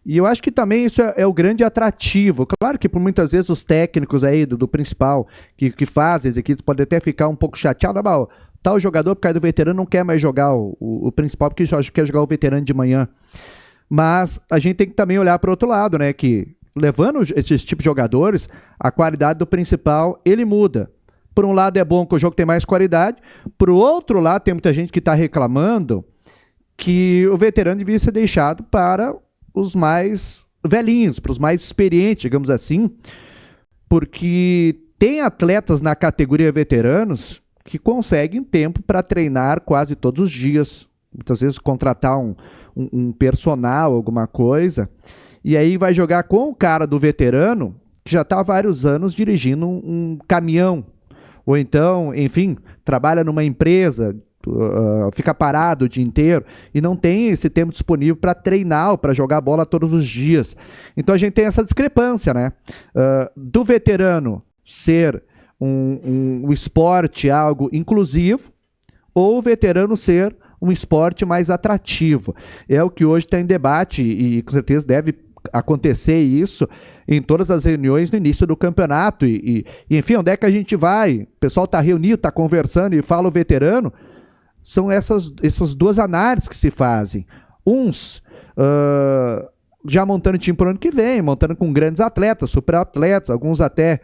E eu acho que também isso é o grande atrativo. Claro que por muitas vezes os técnicos aí do principal que fazem as equipes podem até ficar um pouco chateados. Tal jogador, por causa do veterano, não quer mais jogar o principal, porque só quer jogar o veterano de manhã. Mas a gente tem que também olhar para o outro lado, né? Que levando esses tipos de jogadores, a qualidade do principal, ele muda. Por um lado é bom que o jogo tem mais qualidade, por outro lado tem muita gente que está reclamando que o veterano devia ser deixado para os mais velhinhos, para os mais experientes, digamos assim, porque tem atletas na categoria veteranos que conseguem tempo para treinar quase todos os dias, muitas vezes contratar um personal, alguma coisa, e aí vai jogar com o cara do veterano que já está há vários anos dirigindo um caminhão, ou então, enfim, trabalha numa empresa, fica parado o dia inteiro e não tem esse tempo disponível para treinar ou para jogar bola todos os dias. Então a gente tem essa discrepância, né? Do veterano ser um esporte algo inclusivo, ou o veterano ser um esporte mais atrativo. É o que hoje está em debate e com certeza deve acontecer isso em todas as reuniões no início do campeonato e enfim, onde é que a gente vai? O pessoal está reunido, está conversando e fala o veterano. São essas duas análises que se fazem. Uns já montando time para o ano que vem, montando com grandes atletas, super atletas, alguns até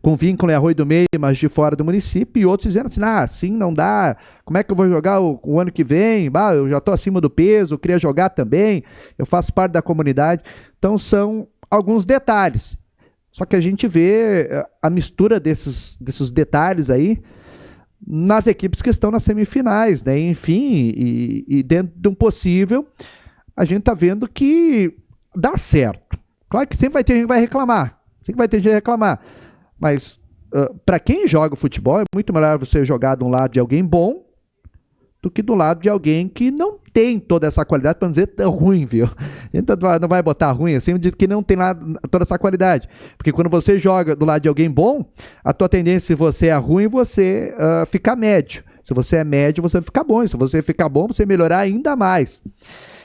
com vínculo em Arroio do Meio, mas de fora do município, e outros dizendo assim, assim não dá, como é que eu vou jogar o ano que vem? Eu já estou acima do peso, eu queria jogar também, eu faço parte da comunidade. Então são alguns detalhes. Só que a gente vê a mistura desses detalhes aí nas equipes que estão nas semifinais, né? Enfim, e dentro de um possível, a gente está vendo que dá certo. Claro que sempre vai ter gente que vai reclamar, mas para quem joga futebol é muito melhor você jogar de um lado de alguém bom do que do lado de alguém que não tem toda essa qualidade, para não dizer ruim, viu? A gente não vai botar ruim assim, diz que não tem lá toda essa qualidade. Porque quando você joga do lado de alguém bom, a tua tendência, se você é ruim, você fica médio. Se você é médio, você fica bom. E se você ficar bom, você melhorar ainda mais.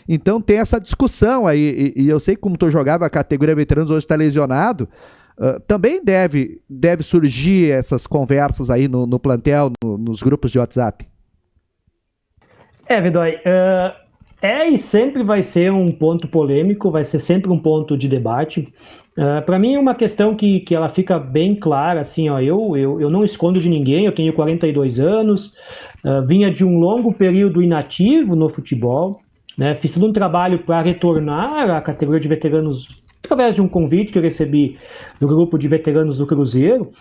Então tem essa discussão aí, e eu sei que como tu jogava a categoria veteranos, hoje está lesionado, também deve surgir essas conversas aí no plantel, nos grupos de WhatsApp. Vedói, e sempre vai ser um ponto polêmico, vai ser sempre um ponto de debate. Para mim é uma questão que ela fica bem clara, assim, eu não escondo de ninguém, eu tenho 42 anos, vinha de um longo período inativo no futebol, né, fiz todo um trabalho para retornar à categoria de veteranos através de um convite que eu recebi do grupo de veteranos do Cruzeiro,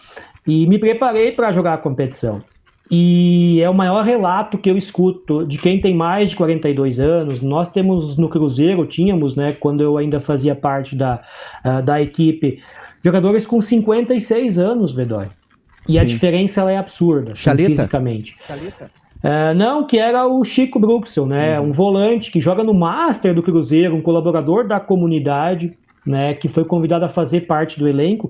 e me preparei para jogar a competição. E é o maior relato que eu escuto de quem tem mais de 42 anos. Nós temos no Cruzeiro, tínhamos, né, quando eu ainda fazia parte da equipe, jogadores com 56 anos, Vedói. E sim, a diferença ela é absurda, fisicamente. Não, que era o Chico Bruxel, né, um volante que joga no Master do Cruzeiro, um colaborador da comunidade. né, que foi convidado a fazer parte do elenco,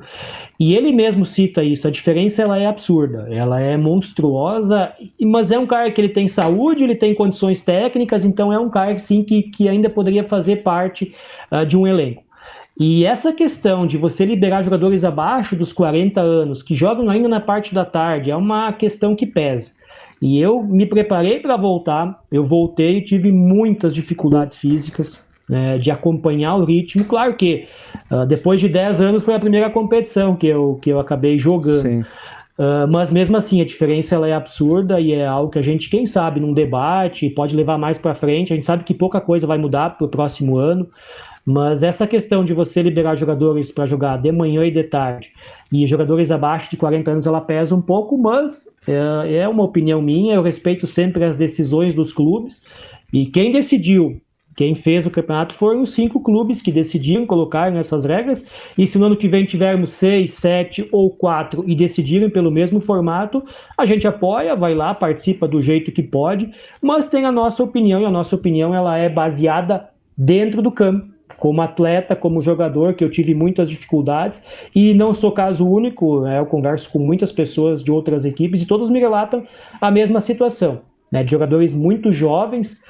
e ele mesmo cita isso, a diferença ela é absurda, ela é monstruosa, mas é um cara que ele tem saúde, ele tem condições técnicas, então é um cara sim, que ainda poderia fazer parte de um elenco. E essa questão de você liberar jogadores abaixo dos 40 anos, que jogam ainda na parte da tarde, é uma questão que pesa. E eu me preparei para voltar, eu voltei e tive muitas dificuldades físicas, né, de acompanhar o ritmo. Claro que depois de 10 anos foi a primeira competição que eu acabei jogando. Mas mesmo assim, a diferença ela é absurda e é algo que a gente, quem sabe, num debate, pode levar mais para frente. A gente sabe que pouca coisa vai mudar para o próximo ano. Mas essa questão de você liberar jogadores para jogar de manhã e de tarde, e jogadores abaixo de 40 anos, ela pesa um pouco, mas é uma opinião minha, eu respeito sempre as decisões dos clubes, e quem decidiu, quem fez o campeonato foram os 5 clubes que decidiram colocar nessas regras, e se no ano que vem tivermos 6, 7 ou 4 e decidirem pelo mesmo formato, a gente apoia, vai lá, participa do jeito que pode, mas tem a nossa opinião, e a nossa opinião ela é baseada dentro do campo, como atleta, como jogador, que eu tive muitas dificuldades, e não sou caso único, né? Eu converso com muitas pessoas de outras equipes e todos me relatam a mesma situação, né? De jogadores muito jovens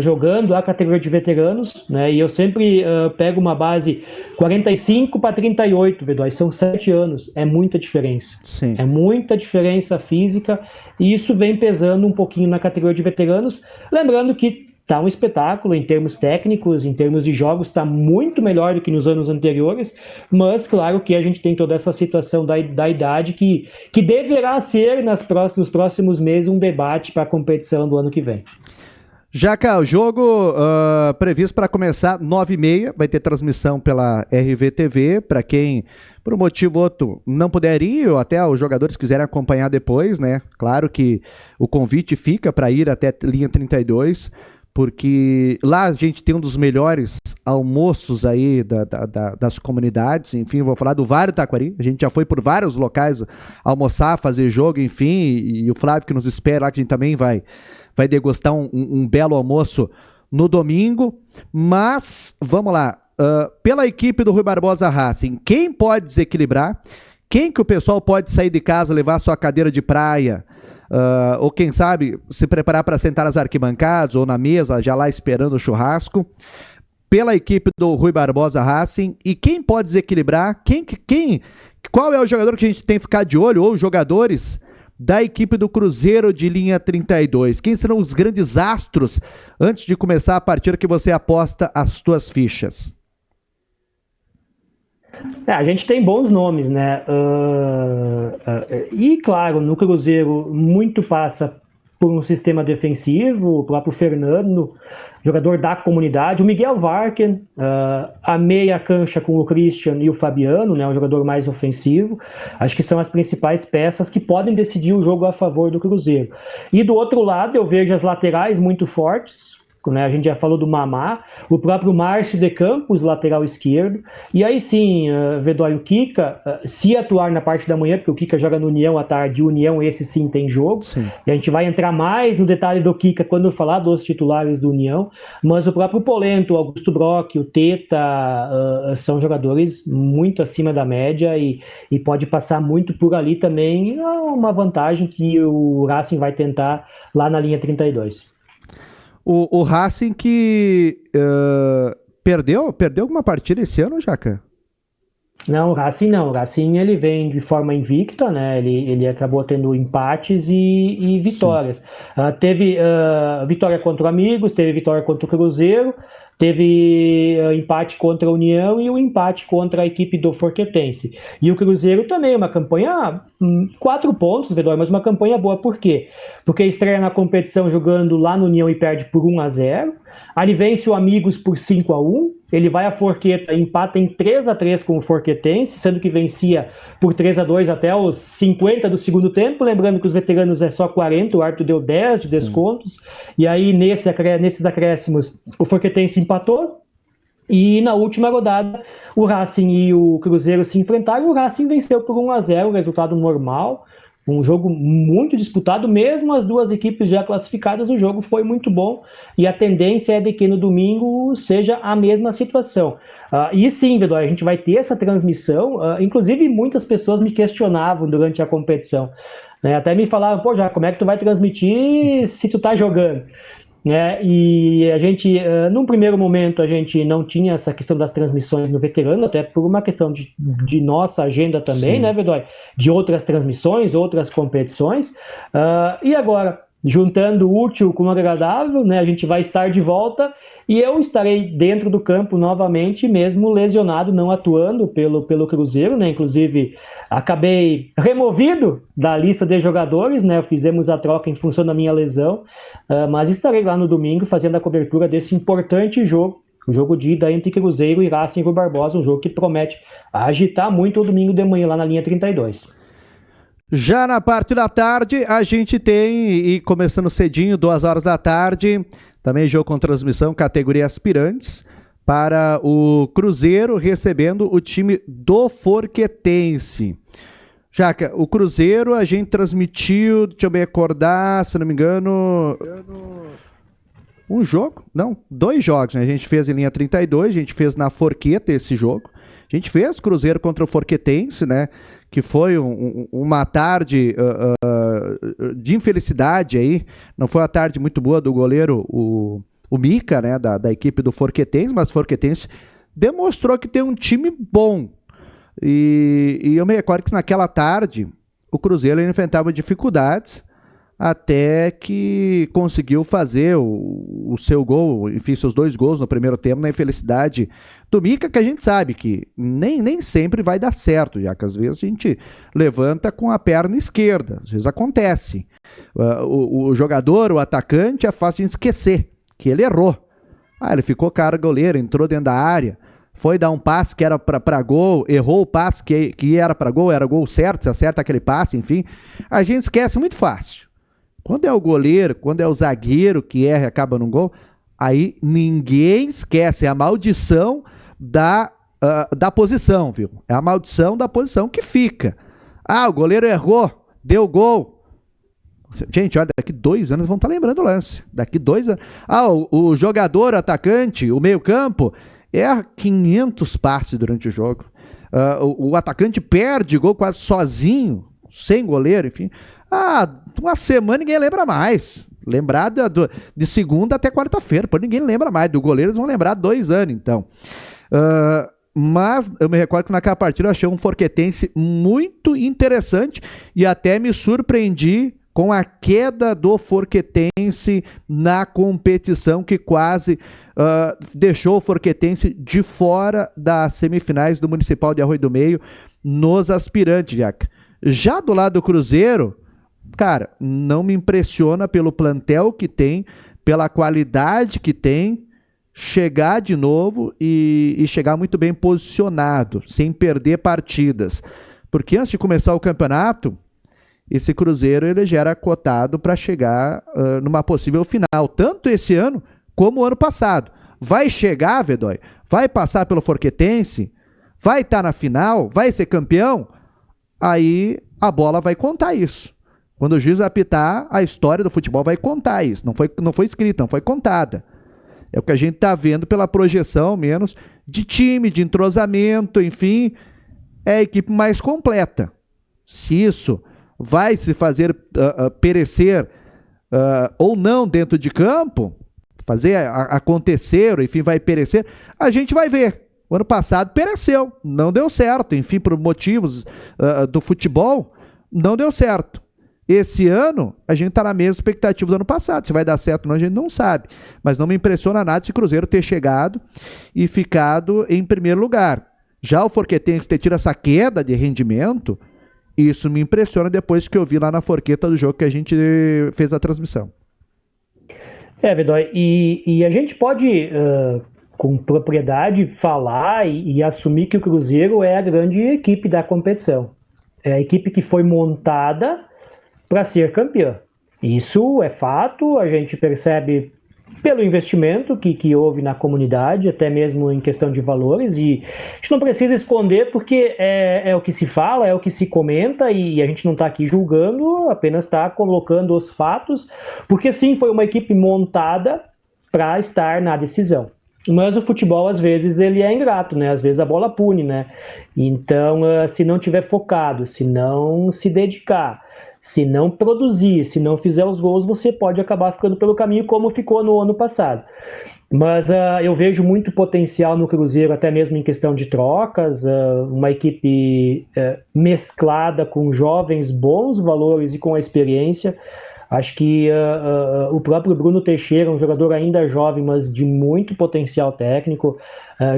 jogando a categoria de veteranos, né? E eu sempre pego uma base 45 para 38, Vedói, são 7 anos, é muita diferença. Sim. É muita diferença física, e isso vem pesando um pouquinho na categoria de veteranos, lembrando que tá um espetáculo em termos técnicos, em termos de jogos, está muito melhor do que nos anos anteriores, mas claro que a gente tem toda essa situação da idade que deverá ser nos próximos meses um debate para a competição do ano que vem. Jaca, o jogo previsto para começar 9h30, vai ter transmissão pela RVTV, para quem, por um motivo ou outro, não puder ir, ou até os jogadores quiserem acompanhar depois, né? Claro que o convite fica para ir até linha 32, porque lá a gente tem um dos melhores almoços aí das comunidades, enfim, vou falar do Vale do Taquari, a gente já foi por vários locais almoçar, fazer jogo, enfim, e o Flávio que nos espera lá, que a gente também vai degustar um belo almoço no domingo, mas, vamos lá, pela equipe do Rui Barbosa Racing, quem pode desequilibrar, quem que o pessoal pode sair de casa, levar sua cadeira de praia, ou quem sabe se preparar para sentar nas arquibancadas ou na mesa, já lá esperando o churrasco, pela equipe do Rui Barbosa Racing, e quem pode desequilibrar, qual é o jogador que a gente tem que ficar de olho, ou os jogadores da equipe do Cruzeiro de linha 32, quem serão os grandes astros antes de começar a partida que você aposta as suas fichas? A gente tem bons nomes, né? E, claro, no Cruzeiro muito passa por um sistema defensivo, o próprio Fernando, jogador da comunidade, o Miguel Varken, a meia cancha com o Christian e o Fabiano, né, um jogador mais ofensivo. Acho que são as principais peças que podem decidir o jogo a favor do Cruzeiro. E do outro lado eu vejo as laterais muito fortes, né? A gente já falou do Mamá, o próprio Márcio de Campos, lateral esquerdo, e aí sim, Vedói, o Kika, se atuar na parte da manhã, porque o Kika joga no União à tarde, e o União esse sim tem jogo, sim. E a gente vai entrar mais no detalhe do Kika quando eu falar dos titulares do União, mas o próprio Polento, o Augusto Brock, o Teta, são jogadores muito acima da média e pode passar muito por ali também, uma vantagem que o Racing vai tentar lá na linha 32. O Racing que perdeu alguma partida esse ano, Jaca? Não, o Racing não. O Racing ele vem de forma invicta, né? Ele acabou tendo empates e vitórias. Teve vitória contra o Amigos, teve vitória contra o Cruzeiro, teve empate contra a União e o empate contra a equipe do Forquetense. E o Cruzeiro também, uma campanha, 4 pontos, Vedói, mas uma campanha boa. Por quê? Porque estreia na competição jogando lá no União e perde por 1-0. Ali vence o Amigos por 5-1. Ele vai a Forqueta e empata em 3-3 com o Forquetense, sendo que vencia por 3-2 até os 50 do segundo tempo. Lembrando que os veteranos é só 40, o árbitro deu 10 de descontos. E aí, nesses acréscimos, o Forquetense empatou. E na última rodada, o Racing e o Cruzeiro se enfrentaram. O Racing venceu por 1-0, resultado normal. Um jogo muito disputado, mesmo as duas equipes já classificadas, o jogo foi muito bom e a tendência é de que no domingo seja a mesma situação. E sim, Vedor, a gente vai ter essa transmissão, inclusive muitas pessoas me questionavam durante a competição, né? Até me falavam, pô, já como é que tu vai transmitir se tu tá jogando? Né? E a gente, num primeiro momento, a gente não tinha essa questão das transmissões no veterano, até por uma questão de nossa agenda também, sim, né, Vedói? De outras transmissões, outras competições. E agora, juntando o útil com o agradável, né, a gente vai estar de volta e eu estarei dentro do campo novamente, mesmo lesionado, não atuando pelo Cruzeiro, né? Inclusive, acabei removido da lista de jogadores, né? Fizemos a troca em função da minha lesão, mas estarei lá no domingo fazendo a cobertura desse importante jogo, o jogo de ida entre Cruzeiro e Racing Rui Barbosa, um jogo que promete agitar muito o domingo de manhã lá na linha 32. Já na parte da tarde, a gente tem, e começando cedinho, 2 horas da tarde, também jogo com transmissão, categoria aspirantes, para o Cruzeiro recebendo o time do Forquetense. Jaca, o Cruzeiro a gente transmitiu, deixa eu me acordar, se não me engano, um jogo? Não, 2 jogos, né? A gente fez em linha 32, a gente fez na Forqueta esse jogo. A gente fez Cruzeiro contra o Forquetense, né? Que foi uma tarde de infelicidade aí. Não foi uma tarde muito boa do goleiro, o Mica, né? Da equipe do Forquetense, mas o Forquetense demonstrou que tem um time bom. E eu me recordo que naquela tarde o Cruzeiro enfrentava dificuldades até que conseguiu fazer o seu gol, enfim, seus 2 gols no primeiro tempo, na infelicidade do Mica, que a gente sabe que nem sempre vai dar certo, já que às vezes a gente levanta com a perna esquerda, às vezes acontece. O jogador, o atacante, é fácil de esquecer que ele errou. Ele ficou cara goleiro, entrou dentro da área, foi dar um passe que era para gol, errou o passe que era para gol, era gol certo, se acerta aquele passe, enfim. A gente esquece muito fácil. Quando é o goleiro, quando é o zagueiro que erra e acaba num gol, aí ninguém esquece. É a maldição da posição, viu? É a maldição da posição que fica. O goleiro errou, deu gol. Gente, olha, daqui 2 anos vão estar lembrando o lance. Daqui 2 anos. O jogador, o atacante, o meio-campo, erra 500 passes durante o jogo. O atacante perde gol quase sozinho, sem goleiro, enfim. Uma semana ninguém lembra mais. Lembrar de segunda até quarta-feira. Pô, ninguém lembra mais. Do goleiro eles vão lembrar 2 anos, então. Mas eu me recordo que naquela partida eu achei um Forquetense muito interessante e até me surpreendi com a queda do Forquetense na competição, que quase deixou o Forquetense de fora das semifinais do Municipal de Arroio do Meio nos aspirantes, Jaca. Já do lado do Cruzeiro, cara, não me impressiona pelo plantel que tem, pela qualidade que tem, chegar de novo e chegar muito bem posicionado, sem perder partidas. Porque antes de começar o campeonato, esse Cruzeiro ele já era cotado para chegar numa possível final, tanto esse ano como o ano passado. Vai chegar, Vedói? Vai passar pelo Forquetense? Vai estar na final? Vai ser campeão? Aí a bola vai contar isso. Quando o juiz apitar, a história do futebol vai contar isso. Não foi escrita, não foi contada. É o que a gente está vendo pela projeção, menos, de time, de entrosamento, enfim, é a equipe mais completa. Se isso vai se fazer perecer ou não dentro de campo, fazer acontecer, enfim, vai perecer, a gente vai ver. O ano passado pereceu, não deu certo, enfim, por motivos do futebol, não deu certo. Esse ano, a gente está na mesma expectativa do ano passado. Se vai dar certo ou não, a gente não sabe. Mas não me impressiona nada esse Cruzeiro ter chegado e ficado em primeiro lugar. Já o Forquetense ter tido essa queda de rendimento, isso me impressiona depois que eu vi lá na forqueta do jogo que a gente fez a transmissão. Vedói, e a gente pode, com propriedade, falar e assumir que o Cruzeiro é a grande equipe da competição. É a equipe que foi montada para ser campeã. Isso é fato, a gente percebe pelo investimento que houve na comunidade, até mesmo em questão de valores, e a gente não precisa esconder porque é o que se fala, é o que se comenta, e a gente não está aqui julgando, apenas está colocando os fatos, porque sim, foi uma equipe montada para estar na decisão. Mas o futebol, às vezes, ele é ingrato, né? Às vezes a bola pune, né? Então, se não tiver focado, se não se dedicar, se não produzir, se não fizer os gols, você pode acabar ficando pelo caminho como ficou no ano passado. Mas eu vejo muito potencial no Cruzeiro, até mesmo em questão de trocas, uma equipe mesclada com jovens, bons valores e com a experiência. Acho que o próprio Bruno Teixeira, um jogador ainda jovem, mas de muito potencial técnico,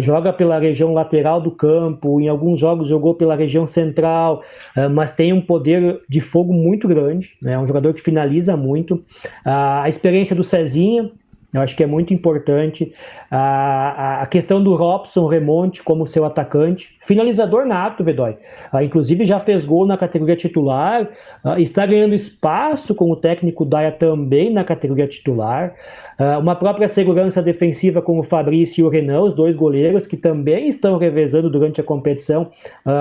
joga pela região lateral do campo, em alguns jogos jogou pela região central, mas tem um poder de fogo muito grande, né? É um jogador que finaliza muito. A experiência do Cezinha, eu acho que é muito importante. A questão do Robson Remonte como seu atacante, finalizador nato, Vedói. Inclusive já fez gol na categoria titular, está ganhando espaço com o técnico Daia também na categoria titular. Uma própria segurança defensiva com o Fabrício e o Renan, os dois goleiros que também estão revezando durante a competição.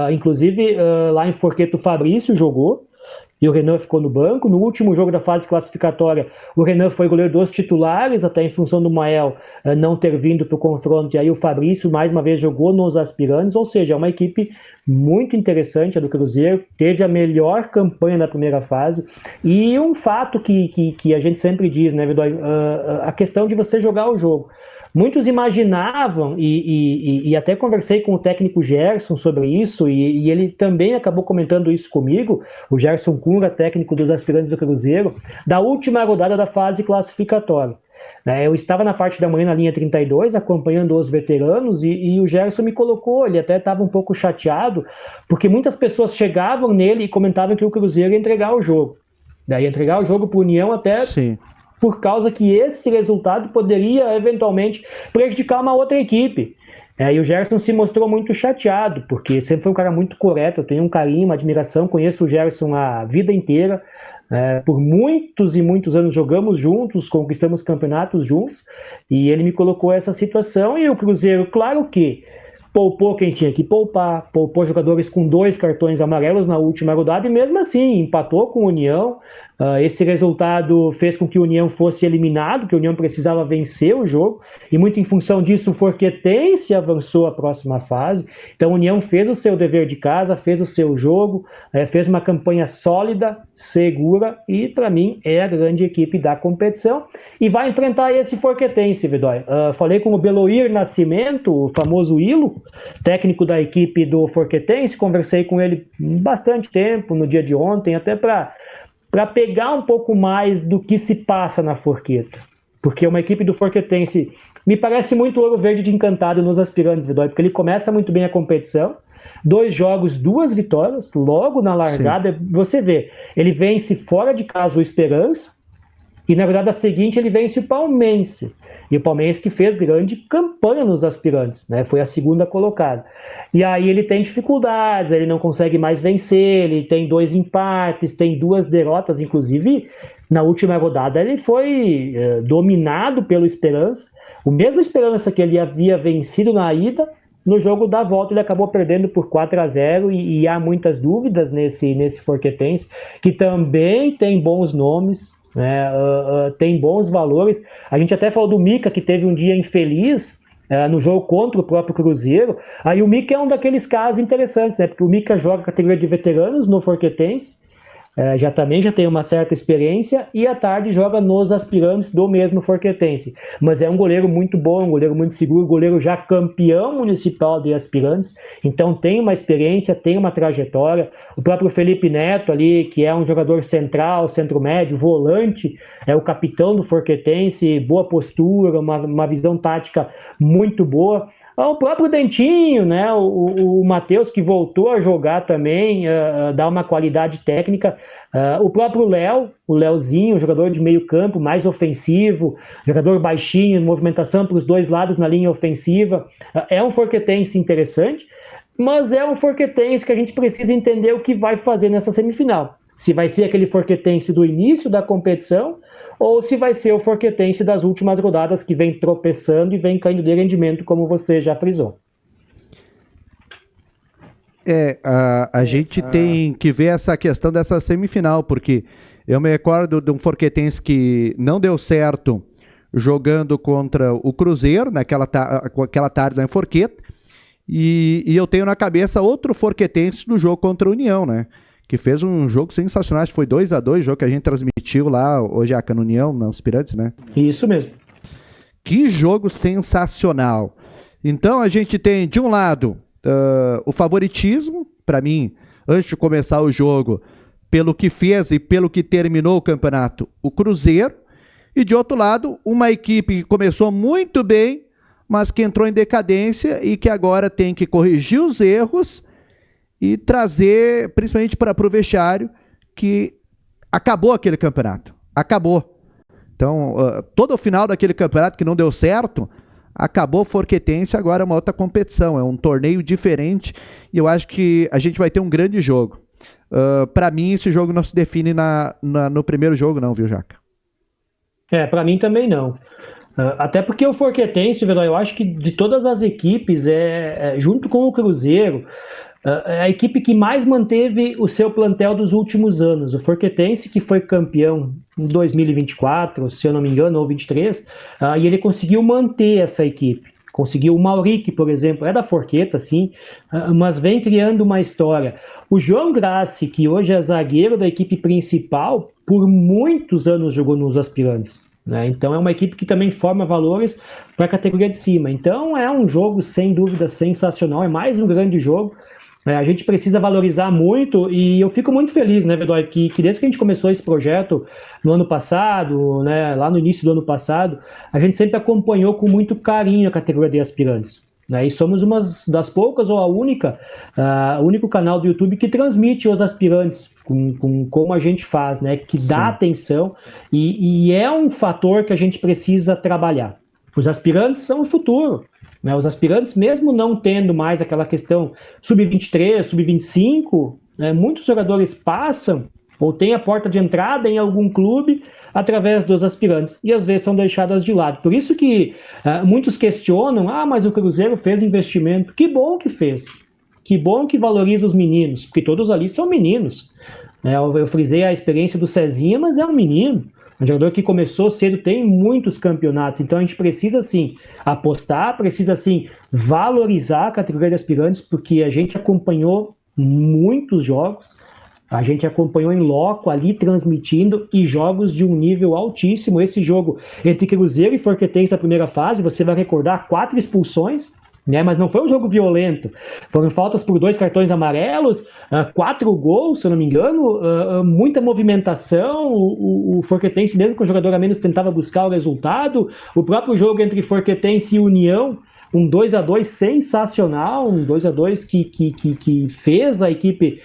Inclusive lá em Forqueto o Fabrício jogou e o Renan ficou no banco. No último jogo da fase classificatória, o Renan foi goleiro dos titulares, até em função do Mael não ter vindo para o confronto, e aí o Fabrício mais uma vez jogou nos aspirantes, ou seja, é uma equipe muito interessante a do Cruzeiro, teve a melhor campanha da primeira fase, e um fato que a gente sempre diz, né, Vidói, a questão de você jogar o jogo. Muitos imaginavam, e até conversei com o técnico Gerson sobre isso, e ele também acabou comentando isso comigo, o Gerson Cunha, técnico dos aspirantes do Cruzeiro, da última rodada da fase classificatória. Eu estava na parte da manhã na linha 32, acompanhando os veteranos, e o Gerson me colocou, ele até estava um pouco chateado, porque muitas pessoas chegavam nele e comentavam que o Cruzeiro ia entregar o jogo. Ia entregar o jogo para o União até... Sim. Por causa que esse resultado poderia eventualmente prejudicar uma outra equipe. E o Gerson se mostrou muito chateado, porque sempre foi um cara muito correto, eu tenho um carinho, uma admiração, conheço o Gerson a vida inteira, por muitos e muitos anos jogamos juntos, conquistamos campeonatos juntos, e ele me colocou essa situação, e o Cruzeiro, claro que poupou quem tinha que poupar, poupou jogadores com 2 cartões amarelos na última rodada, e mesmo assim empatou com o União. Esse resultado fez com que o União fosse eliminado, que o União precisava vencer o jogo, e muito em função disso o Forquetense avançou à próxima fase. Então a União fez o seu dever de casa, fez o seu jogo, fez uma campanha sólida, segura, e para mim é a grande equipe da competição, e vai enfrentar esse Forquetense, Vidói. Falei com o Beloir Nascimento, o famoso Ilo, técnico da equipe do Forquetense, conversei com ele bastante tempo no dia de ontem, até para pegar um pouco mais do que se passa na Forqueta. Porque uma equipe do Forquetense me parece muito Ouro Verde de encantado nos aspirantes, Vidói, porque ele começa muito bem a competição, 2 jogos, 2 vitórias, logo na largada. Sim. Você vê, ele vence fora de casa o Esperança, e na verdade a seguinte ele vence o Palmeirense. E o Palmeirense que fez grande campanha nos aspirantes, né? Foi a segunda colocada. E aí ele tem dificuldades, ele não consegue mais vencer, ele tem 2 empates, tem 2 derrotas, inclusive na última rodada ele foi dominado pelo Esperança, o mesmo Esperança que ele havia vencido na ida, no jogo da volta ele acabou perdendo por 4-0, e há muitas dúvidas nesse Forquetense, que também tem bons nomes, tem bons valores. A gente até falou do Mica, que teve um dia infeliz no jogo contra o próprio Cruzeiro. Aí o Mica é um daqueles casos interessantes, né? Porque o Mica joga categoria de veteranos no Forquetense, já tem uma certa experiência, e à tarde joga nos aspirantes do mesmo Forquetense. Mas é um goleiro muito bom, um goleiro muito seguro, goleiro já campeão municipal de aspirantes, então tem uma experiência, tem uma trajetória. O próprio Felipe Neto ali, que é um jogador central, centro-médio, volante, é o capitão do Forquetense, boa postura, uma visão tática muito boa. O próprio Dentinho, né? O Matheus, que voltou a jogar também, dá uma qualidade técnica. O próprio Léo, o Léozinho, jogador de meio campo, mais ofensivo, jogador baixinho, movimentação para os 2 lados na linha ofensiva. É um Forquetense interessante, mas é um Forquetense que a gente precisa entender o que vai fazer nessa semifinal. Se vai ser aquele Forquetense do início da competição ou se vai ser o Forquetense das últimas rodadas que vem tropeçando e vem caindo de rendimento, como você já frisou. A gente tem que ver essa questão dessa semifinal, porque eu me recordo de um Forquetense que não deu certo jogando contra o Cruzeiro, aquela tarde lá em Forqueta, e eu tenho na cabeça outro Forquetense no jogo contra a União, né? Que fez um jogo sensacional, acho que foi 2-2, jogo que a gente transmitiu lá, hoje a no União, nos Aspirantes, né? Isso mesmo. Que jogo sensacional. Então a gente tem, de um lado, o favoritismo, para mim, antes de começar o jogo, pelo que fez e pelo que terminou o campeonato, o Cruzeiro, e de outro lado, uma equipe que começou muito bem, mas que entrou em decadência e que agora tem que corrigir os erros e trazer, principalmente para o vestiário, que acabou aquele campeonato. Acabou. Então, todo o final daquele campeonato que não deu certo, acabou o Forquetense, agora é uma outra competição, é um torneio diferente e eu acho que a gente vai ter um grande jogo. Para mim, esse jogo não se define no primeiro jogo não, viu, Jaca? Para mim também não. Até porque o Forquetense, eu acho que de todas as equipes, junto com o Cruzeiro, a equipe que mais manteve o seu plantel dos últimos anos. O Forquetense, que foi campeão em 2024, se eu não me engano, ou 23, e ele conseguiu manter essa equipe. Conseguiu o Mauric, por exemplo, é da Forqueta, sim, mas vem criando uma história. O João Grassi, que hoje é zagueiro da equipe principal, por muitos anos jogou nos Aspirantes. Né? Então é uma equipe que também forma valores para a categoria de cima. Então é um jogo, sem dúvida, sensacional, é mais um grande jogo. A gente precisa valorizar muito e eu fico muito feliz, né, Bedoy, que desde que a gente começou esse projeto no ano passado, né, lá no início do ano passado, a gente sempre acompanhou com muito carinho a categoria de aspirantes. Né, e somos uma das poucas ou o único canal do YouTube que transmite os aspirantes com como a gente faz, né, que dá Sim. atenção e é um fator que a gente precisa trabalhar. Os aspirantes são o futuro. Né, os aspirantes, mesmo não tendo mais aquela questão sub-23, sub-25, né, muitos jogadores passam ou têm a porta de entrada em algum clube através dos aspirantes e às vezes são deixadas de lado. Por isso que muitos questionam, mas o Cruzeiro fez investimento. Que bom que fez. Que bom que valoriza os meninos, porque todos ali são meninos. Eu frisei a experiência do Cezinha, mas é um menino. Um jogador que começou cedo, tem muitos campeonatos, então a gente precisa sim apostar, precisa sim valorizar a categoria de aspirantes, porque a gente acompanhou muitos jogos, a gente acompanhou em loco ali transmitindo e jogos de um nível altíssimo. Esse jogo entre Cruzeiro e Forquetense na primeira fase, você vai recordar 4 expulsões, né, mas não foi um jogo violento, foram faltas por 2 cartões amarelos, 4 gols, se eu não me engano, muita movimentação, o Forquetense mesmo com o jogador a menos tentava buscar o resultado, o próprio jogo entre Forquetense e União, um 2-2 sensacional, um 2-2 que fez a equipe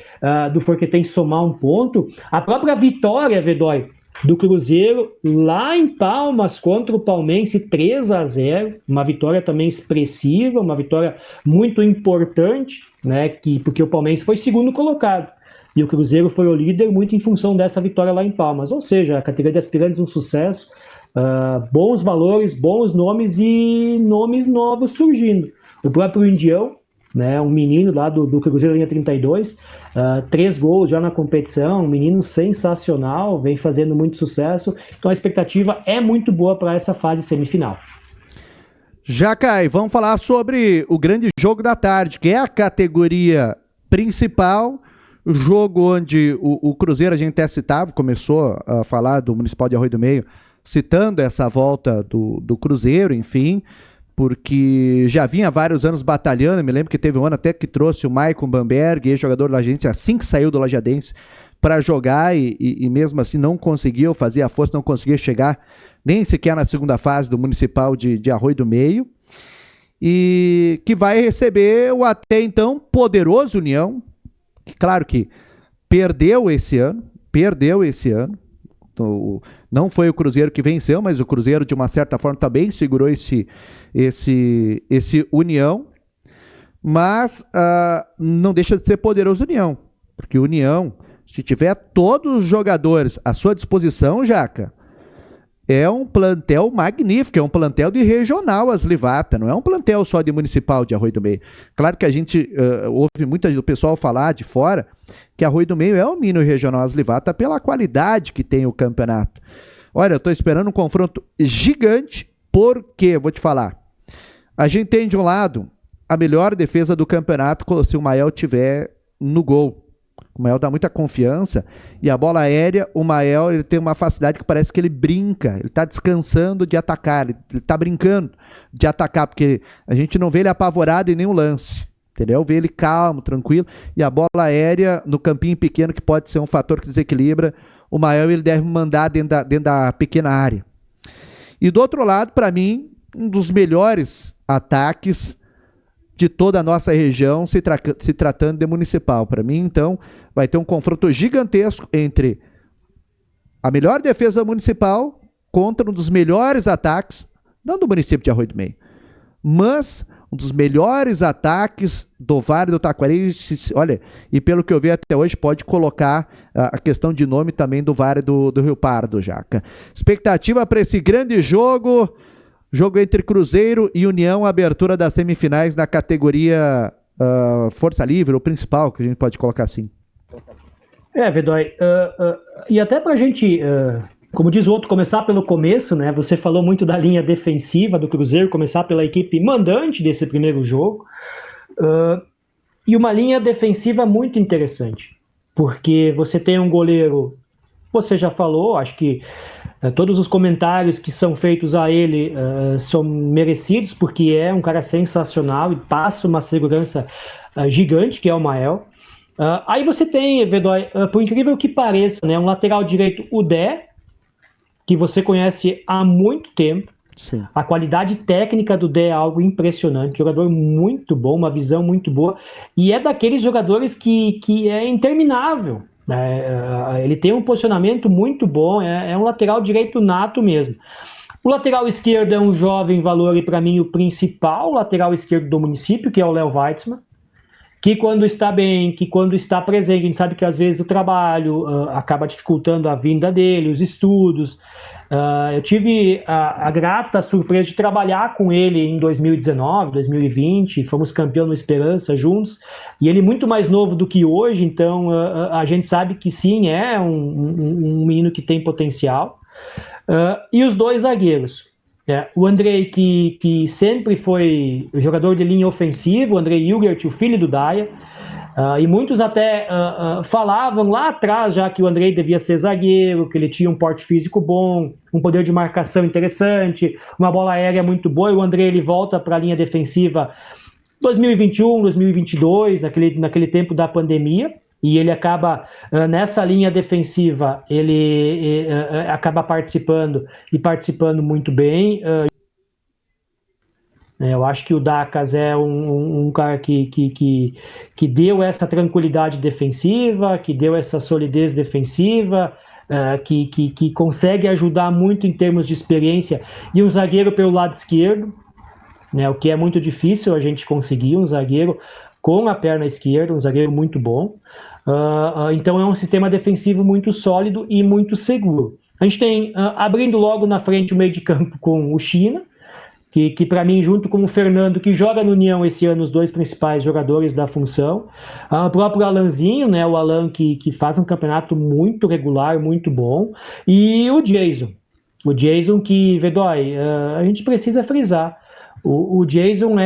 do Forquetense somar um ponto, a própria vitória, Vedói, do Cruzeiro lá em Palmas contra o Palmeirense 3-0, uma vitória também expressiva, uma vitória muito importante, né, porque o Palmeirense foi segundo colocado e o Cruzeiro foi o líder muito em função dessa vitória lá em Palmas, ou seja, a categoria de aspirantes um sucesso, bons valores, bons nomes e nomes novos surgindo. O próprio Indião, né, um menino lá do Cruzeiro linha 32, 3 gols já na competição, um menino sensacional, vem fazendo muito sucesso, então a expectativa é muito boa para essa fase semifinal. Jacai, vamos falar sobre o grande jogo da tarde, que é a categoria principal, o jogo onde o Cruzeiro, a gente até citava, começou a falar do Municipal de Arroio do Meio, citando essa volta do Cruzeiro, enfim, porque já vinha há vários anos batalhando. Me lembro que teve um ano até que trouxe o Maicon Bamberg, ex-jogador do Lajadense, assim que saiu do Lajadense, para jogar e mesmo assim não conseguiu fazer a força, não conseguia chegar nem sequer na segunda fase do Municipal de Arroio do Meio, e que vai receber o até então poderoso União, que claro que perdeu esse ano, não foi o Cruzeiro que venceu, mas o Cruzeiro de uma certa forma também segurou esse União, mas não deixa de ser poderoso União, porque o União Se tiver todos os jogadores à sua disposição, Jaca, é um plantel magnífico, é um plantel de regional Aslivata, não é um plantel só de municipal de Arroio do Meio. Claro que a gente ouve muito do pessoal falar de fora que Arroio do Meio é um mini regional Aslivata pela qualidade que tem o campeonato. Olha, eu estou esperando um confronto gigante, porque, vou te falar, a gente tem de um lado a melhor defesa do campeonato se o Mael tiver no gol. O Mael dá muita confiança e a bola aérea, o Mael ele tem uma facilidade que parece que ele brinca, ele está descansando de atacar, ele está brincando de atacar, porque a gente não vê ele apavorado em nenhum lance, entendeu? Vê ele calmo, tranquilo, e a bola aérea no campinho pequeno, que pode ser um fator que desequilibra, o Mael ele deve mandar dentro da pequena área. E do outro lado, para mim, um dos melhores ataques de toda a nossa região, se tratando de municipal. Para mim, então, vai ter um confronto gigantesco entre a melhor defesa municipal contra um dos melhores ataques, não do município de Arroio do Meio, mas um dos melhores ataques do Vale do Taquari. Olha, e pelo que eu vi até hoje, pode colocar a questão de nome também do Vale do Rio Pardo, Jaca. Expectativa para esse grande jogo entre Cruzeiro e União, abertura das semifinais na categoria Força Livre, ou principal, que a gente pode colocar assim. Vedói, e até pra gente, como diz o outro, começar pelo começo, né? Você falou muito da linha defensiva do Cruzeiro, começar pela equipe mandante desse primeiro jogo, e uma linha defensiva muito interessante, porque você tem um goleiro, você já falou, acho que todos os comentários que são feitos a ele são merecidos, porque é um cara sensacional e passa uma segurança gigante, que é o Mael. Aí você tem, Vedói, por incrível que pareça, né, um lateral direito, o Dé, que você conhece há muito tempo. Sim. A qualidade técnica do Dé é algo impressionante, jogador muito bom, uma visão muito boa, e é daqueles jogadores que é interminável. Ele tem um posicionamento muito bom, é um lateral direito nato mesmo. O lateral esquerdo é um jovem valor e para mim o principal lateral esquerdo do município, que é o Léo Weitzman, que quando está bem, que quando está presente, a gente sabe que às vezes o trabalho acaba dificultando a vinda dele, os estudos. Eu tive a grata surpresa de trabalhar com ele em 2019, 2020, fomos campeão no Esperança juntos, e ele muito mais novo do que hoje, então a gente sabe que sim, é um menino que tem potencial. E os dois zagueiros, o Andrei, que sempre foi jogador de linha ofensiva, o Andrei Hilgert, o filho do Daia, e muitos até falavam lá atrás já que o Andrei devia ser zagueiro, que ele tinha um porte físico bom, um poder de marcação interessante, uma bola aérea muito boa, e o Andrei ele volta para a linha defensiva 2021, 2022, naquele tempo da pandemia, e ele acaba, nessa linha defensiva, ele acaba participando muito bem. Eu acho que o Dacas é um cara que deu essa tranquilidade defensiva, que deu essa solidez defensiva, que consegue ajudar muito em termos de experiência, e um zagueiro pelo lado esquerdo, né, o que é muito difícil a gente conseguir, um zagueiro com a perna esquerda, um zagueiro muito bom. Então é um sistema defensivo muito sólido e muito seguro. A gente tem, abrindo logo na frente o meio de campo com o China, que para mim, junto com o Fernando, que joga no União esse ano, os dois principais jogadores da função. O próprio Alanzinho, né, o Alan que faz um campeonato muito regular, muito bom. E o Jason. O Jason que, Vedói, a gente precisa frisar. O Jason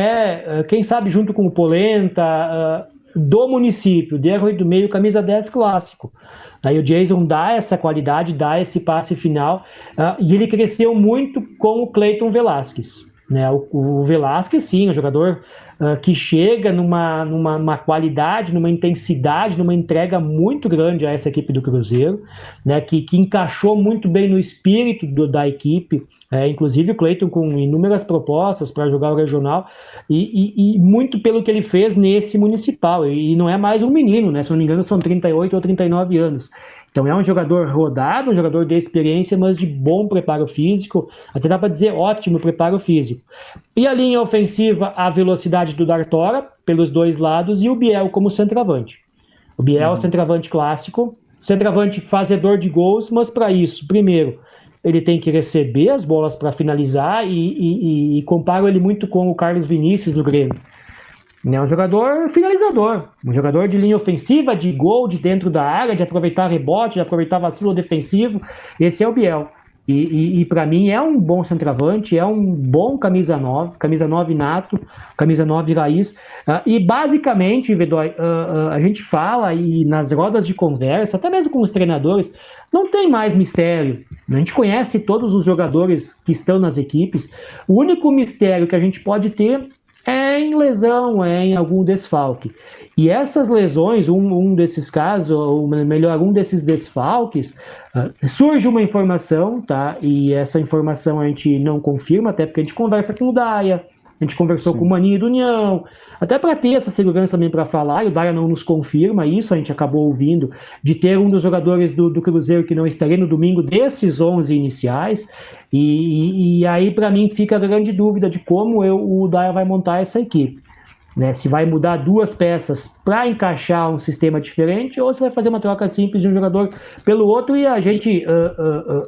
quem sabe, junto com o Polenta, do município, de Arroio do Meio, camisa 10 clássico. Aí o Jason dá essa qualidade, dá esse passe final, e ele cresceu muito com o Cleiton Velasquez. Né, o Velasquez, sim, um jogador que chega numa qualidade, numa intensidade, numa entrega muito grande a essa equipe do Cruzeiro, né, que encaixou muito bem no espírito da equipe, inclusive o Cleiton com inúmeras propostas para jogar o regional, e muito pelo que ele fez nesse municipal, e não é mais um menino, né, se não me engano são 38 ou 39 anos. Então é um jogador rodado, um jogador de experiência, mas de bom preparo físico, até dá para dizer ótimo preparo físico. E a linha ofensiva, a velocidade do Dartora, pelos dois lados, e o Biel como centroavante. O Biel, centroavante clássico, centroavante fazedor de gols, mas para isso, primeiro, ele tem que receber as bolas para finalizar e comparo ele muito com o Carlos Vinícius do Grêmio. É um jogador finalizador, um jogador de linha ofensiva, de gol, de dentro da área, de aproveitar rebote, de aproveitar vacilo defensivo. Esse é o Biel. E para mim é um bom centroavante, é um bom camisa 9 nato, camisa 9 raiz. E basicamente, Vedói, a gente fala e nas rodas de conversa, até mesmo com os treinadores, não tem mais mistério. A gente conhece todos os jogadores que estão nas equipes. O único mistério que a gente pode ter é em lesão, é em algum desfalque. E essas lesões, um desses casos, ou melhor, um desses desfalques, surge uma informação, tá? E essa informação a gente não confirma, até porque a gente conversa com o Daia, a gente conversou com o Maninho do União, até para ter essa segurança também para falar, e o Daia não nos confirma isso, a gente acabou ouvindo, de ter um dos jogadores do Cruzeiro que não estaria no domingo desses 11 iniciais, e aí para mim fica a grande dúvida de como o Daia vai montar essa equipe. Né, se vai mudar duas peças para encaixar um sistema diferente ou se vai fazer uma troca simples de um jogador pelo outro, e a gente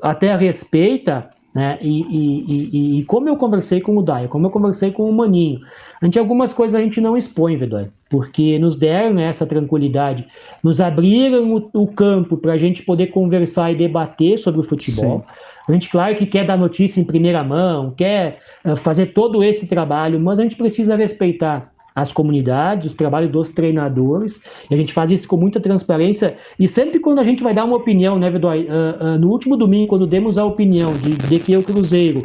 até respeita, né, e como eu conversei com o Daia, como eu conversei com o Maninho, algumas coisas a gente não expõe, Vedói, porque nos deram, né, essa tranquilidade, nos abriram o campo para a gente poder conversar e debater sobre o futebol. Sim. A gente, claro, que quer dar notícia em primeira mão, quer fazer todo esse trabalho, mas a gente precisa respeitar as comunidades, o trabalho dos treinadores, e a gente faz isso com muita transparência, e sempre quando a gente vai dar uma opinião, né, Vedói, no último domingo, quando demos a opinião de que o Cruzeiro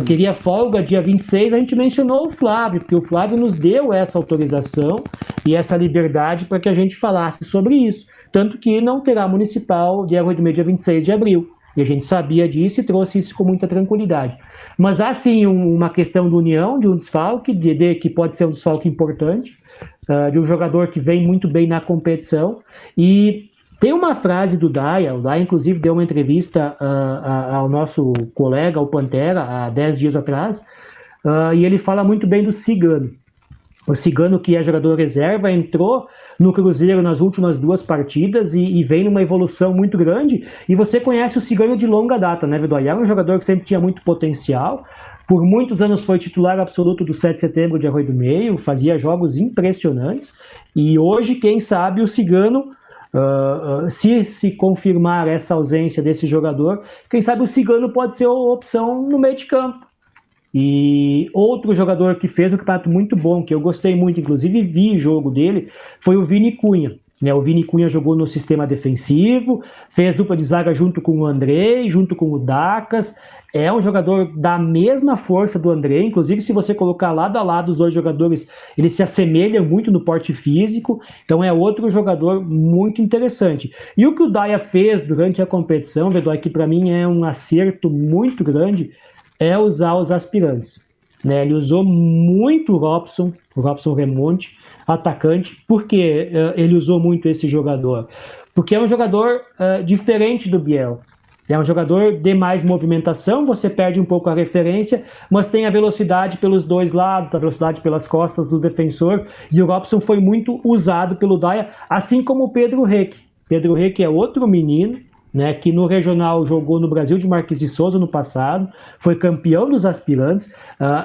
queria folga dia 26, a gente mencionou o Flávio, porque o Flávio nos deu essa autorização e essa liberdade para que a gente falasse sobre isso, tanto que não terá municipal dia 8 dia 26 de abril, e a gente sabia disso e trouxe isso com muita tranquilidade. Mas há sim uma questão de união, de um desfalque, que pode ser um desfalque importante, de um jogador que vem muito bem na competição. E tem uma frase do Daia, o Daia inclusive deu uma entrevista ao nosso colega, o Pantera, há 10 dias atrás, e ele fala muito bem do Cigano. O Cigano, que é jogador reserva, entrou no Cruzeiro nas últimas 2 partidas e vem numa evolução muito grande. E você conhece o Cigano de longa data, né, Vedói? É um jogador que sempre tinha muito potencial. Por muitos anos foi titular absoluto do 7 de setembro de Arroio do Meio, fazia jogos impressionantes. E hoje, quem sabe, o Cigano, se confirmar essa ausência desse jogador, quem sabe o Cigano pode ser a opção no meio de campo. E outro jogador que fez um campeonato muito bom, que eu gostei muito, inclusive vi o jogo dele, foi o Vini Cunha. O Vini Cunha jogou no sistema defensivo, fez dupla de zaga junto com o Andrei, junto com o Dacas. É um jogador da mesma força do Andrei, inclusive se você colocar lado a lado os dois jogadores, eles se assemelham muito no porte físico, então é outro jogador muito interessante. E o que o Daia fez durante a competição, Vedói, que para mim é um acerto muito grande, é usar os aspirantes. Né? Ele usou muito o Robson Remonte, atacante. Por que ele usou muito esse jogador? Porque é um jogador diferente do Biel. É um jogador de mais movimentação, você perde um pouco a referência, mas tem a velocidade pelos dois lados, a velocidade pelas costas do defensor, e o Robson foi muito usado pelo Daia, assim como o Pedro Reque. Pedro Reque é outro menino, né, que no regional jogou no Brasil de Marques de Souza no passado, foi campeão dos aspirantes,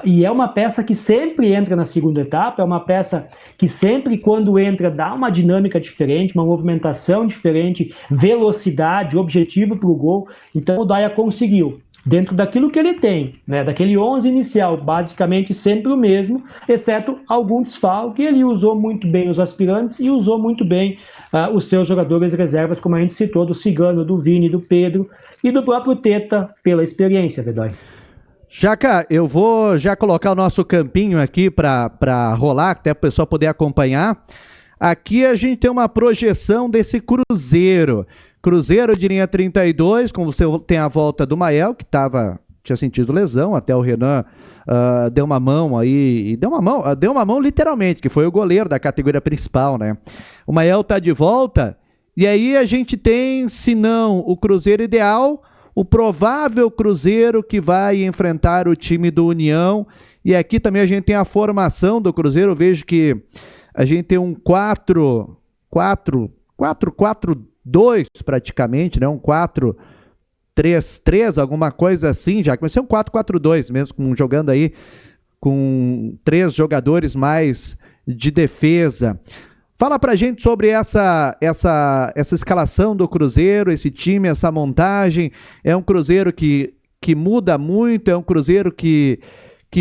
e é uma peça que sempre entra na segunda etapa, é uma peça que sempre quando entra dá uma dinâmica diferente, uma movimentação diferente, velocidade, objetivo para o gol. Então o Daia conseguiu, dentro daquilo que ele tem, né, daquele 11 inicial, basicamente sempre o mesmo, exceto algum desfalque, ele usou muito bem os aspirantes e usou muito bem os seus jogadores reservas, como a gente citou, do Cigano, do Vini, do Pedro e do próprio Teta, pela experiência, Vedói. Jaca, eu vou já colocar o nosso campinho aqui para rolar, até para o pessoal poder acompanhar. Aqui a gente tem uma projeção desse Cruzeiro. Cruzeiro de linha 32, como você tem a volta do Mael, que tinha sentido lesão, até o Renan deu uma mão aí, e deu uma mão literalmente, que foi o goleiro da categoria principal, né? O Mael tá de volta, e aí a gente tem, se não o Cruzeiro ideal, o provável Cruzeiro que vai enfrentar o time do União, e aqui também a gente tem a formação do Cruzeiro, eu vejo que a gente tem um 4-4-2, 4-2 praticamente, né? Um 4-3-3, alguma coisa assim, já comecei um 4-4-2 mesmo, jogando aí com 3 jogadores mais de defesa. Fala pra gente sobre essa escalação do Cruzeiro, esse time, essa montagem. É um Cruzeiro que muda muito, é um Cruzeiro que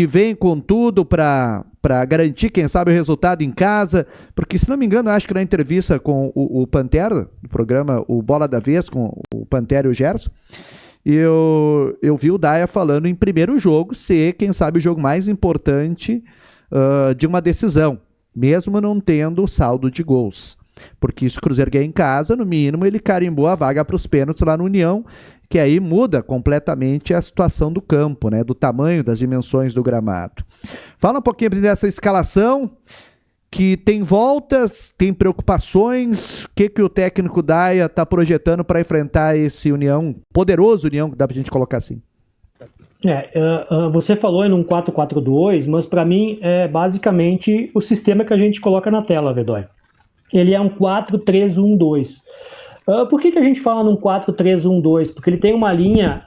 vem com tudo para garantir, quem sabe, o resultado em casa, porque, se não me engano, acho que na entrevista com o Pantera, no programa O Bola da Vez, com o Pantera e o Gerson, eu vi o Daia falando em primeiro jogo ser, quem sabe, o jogo mais importante de uma decisão, mesmo não tendo saldo de gols. Porque se o Cruzeiro ganhar em casa, no mínimo, ele carimbou a vaga para os pênaltis lá no União, que aí muda completamente a situação do campo, né? Do tamanho, das dimensões do gramado. Fala um pouquinho dessa escalação, que tem voltas, tem preocupações. O que o técnico Daia está projetando para enfrentar esse União, poderoso União, que dá para a gente colocar assim? Você falou em um 4-4-2, mas para mim é basicamente o sistema que a gente coloca na tela, Vedói. Ele é um 4-3-1-2. Por que a gente fala num 4-3-1-2? Porque ele tem uma linha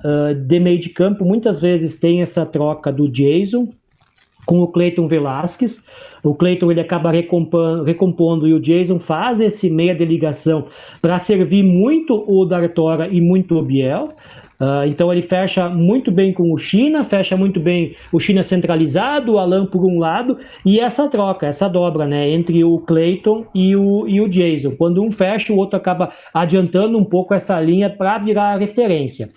de meio de campo, muitas vezes tem essa troca do Jason com o Cleiton Velasquez. O Cleiton ele acaba recompondo e o Jason faz esse meia de ligação para servir muito o D'Artora e muito o Biel. Então ele fecha muito bem com o China, fecha muito bem o China centralizado, o Alan por um lado, e essa troca, essa dobra, né, entre o Cleiton e o Jason. Quando um fecha, o outro acaba adiantando um pouco essa linha para virar a referência.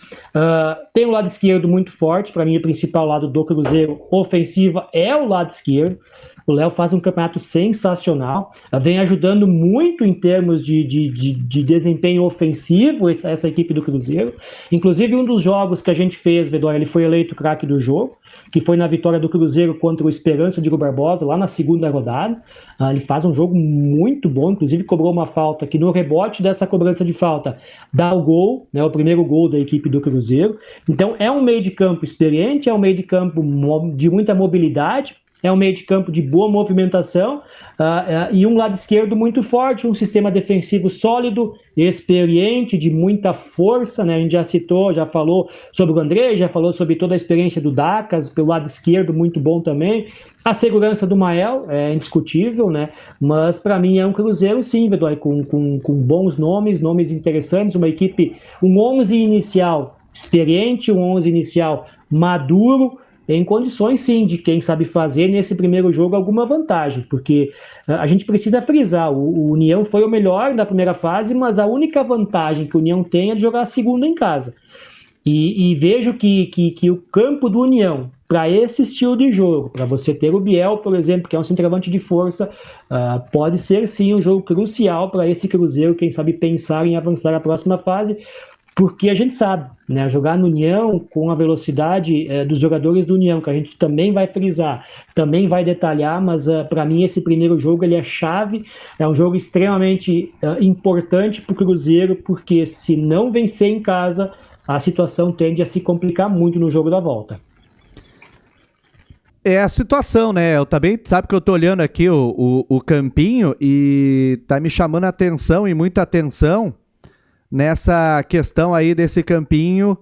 Tem o lado esquerdo muito forte, para mim o principal lado do Cruzeiro ofensiva é o lado esquerdo. O Léo faz um campeonato sensacional, vem ajudando muito em termos de desempenho ofensivo essa equipe do Cruzeiro. Inclusive, um dos jogos que a gente fez, Vedóia, ele foi eleito craque do jogo, que foi na vitória do Cruzeiro contra o Esperança de Hugo Barbosa, lá na segunda rodada. Ele faz um jogo muito bom, inclusive cobrou uma falta que no rebote dessa cobrança de falta dá o gol, né, o primeiro gol da equipe do Cruzeiro. Então é um meio de campo experiente, é um meio de campo de muita mobilidade, é um meio de campo de boa movimentação e um lado esquerdo muito forte, um sistema defensivo sólido, experiente, de muita força, né? A gente já citou, já falou sobre o André, já falou sobre toda a experiência do Dacas, pelo lado esquerdo muito bom também. A segurança do Mael é indiscutível, né? Mas para mim é um Cruzeiro sim, Vedói, com bons nomes interessantes, uma equipe, um 11 inicial experiente, um 11 inicial maduro, em condições sim de quem sabe fazer nesse primeiro jogo alguma vantagem, porque a gente precisa frisar, o União foi o melhor na primeira fase, mas a única vantagem que o União tem é de jogar a segunda em casa. E vejo que o campo do União, para esse estilo de jogo, para você ter o Biel, por exemplo, que é um centroavante de força, pode ser sim um jogo crucial para esse Cruzeiro, quem sabe pensar em avançar à próxima fase, porque a gente sabe, né, jogar no União com a velocidade dos jogadores do União, que a gente também vai frisar, também vai detalhar, mas para mim esse primeiro jogo ele é chave, é um jogo extremamente importante para o Cruzeiro, porque se não vencer em casa, a situação tende a se complicar muito no jogo da volta. É a situação, né? Eu também, sabe que eu tô olhando aqui o campinho e tá me chamando a atenção e muita atenção nessa questão aí desse campinho,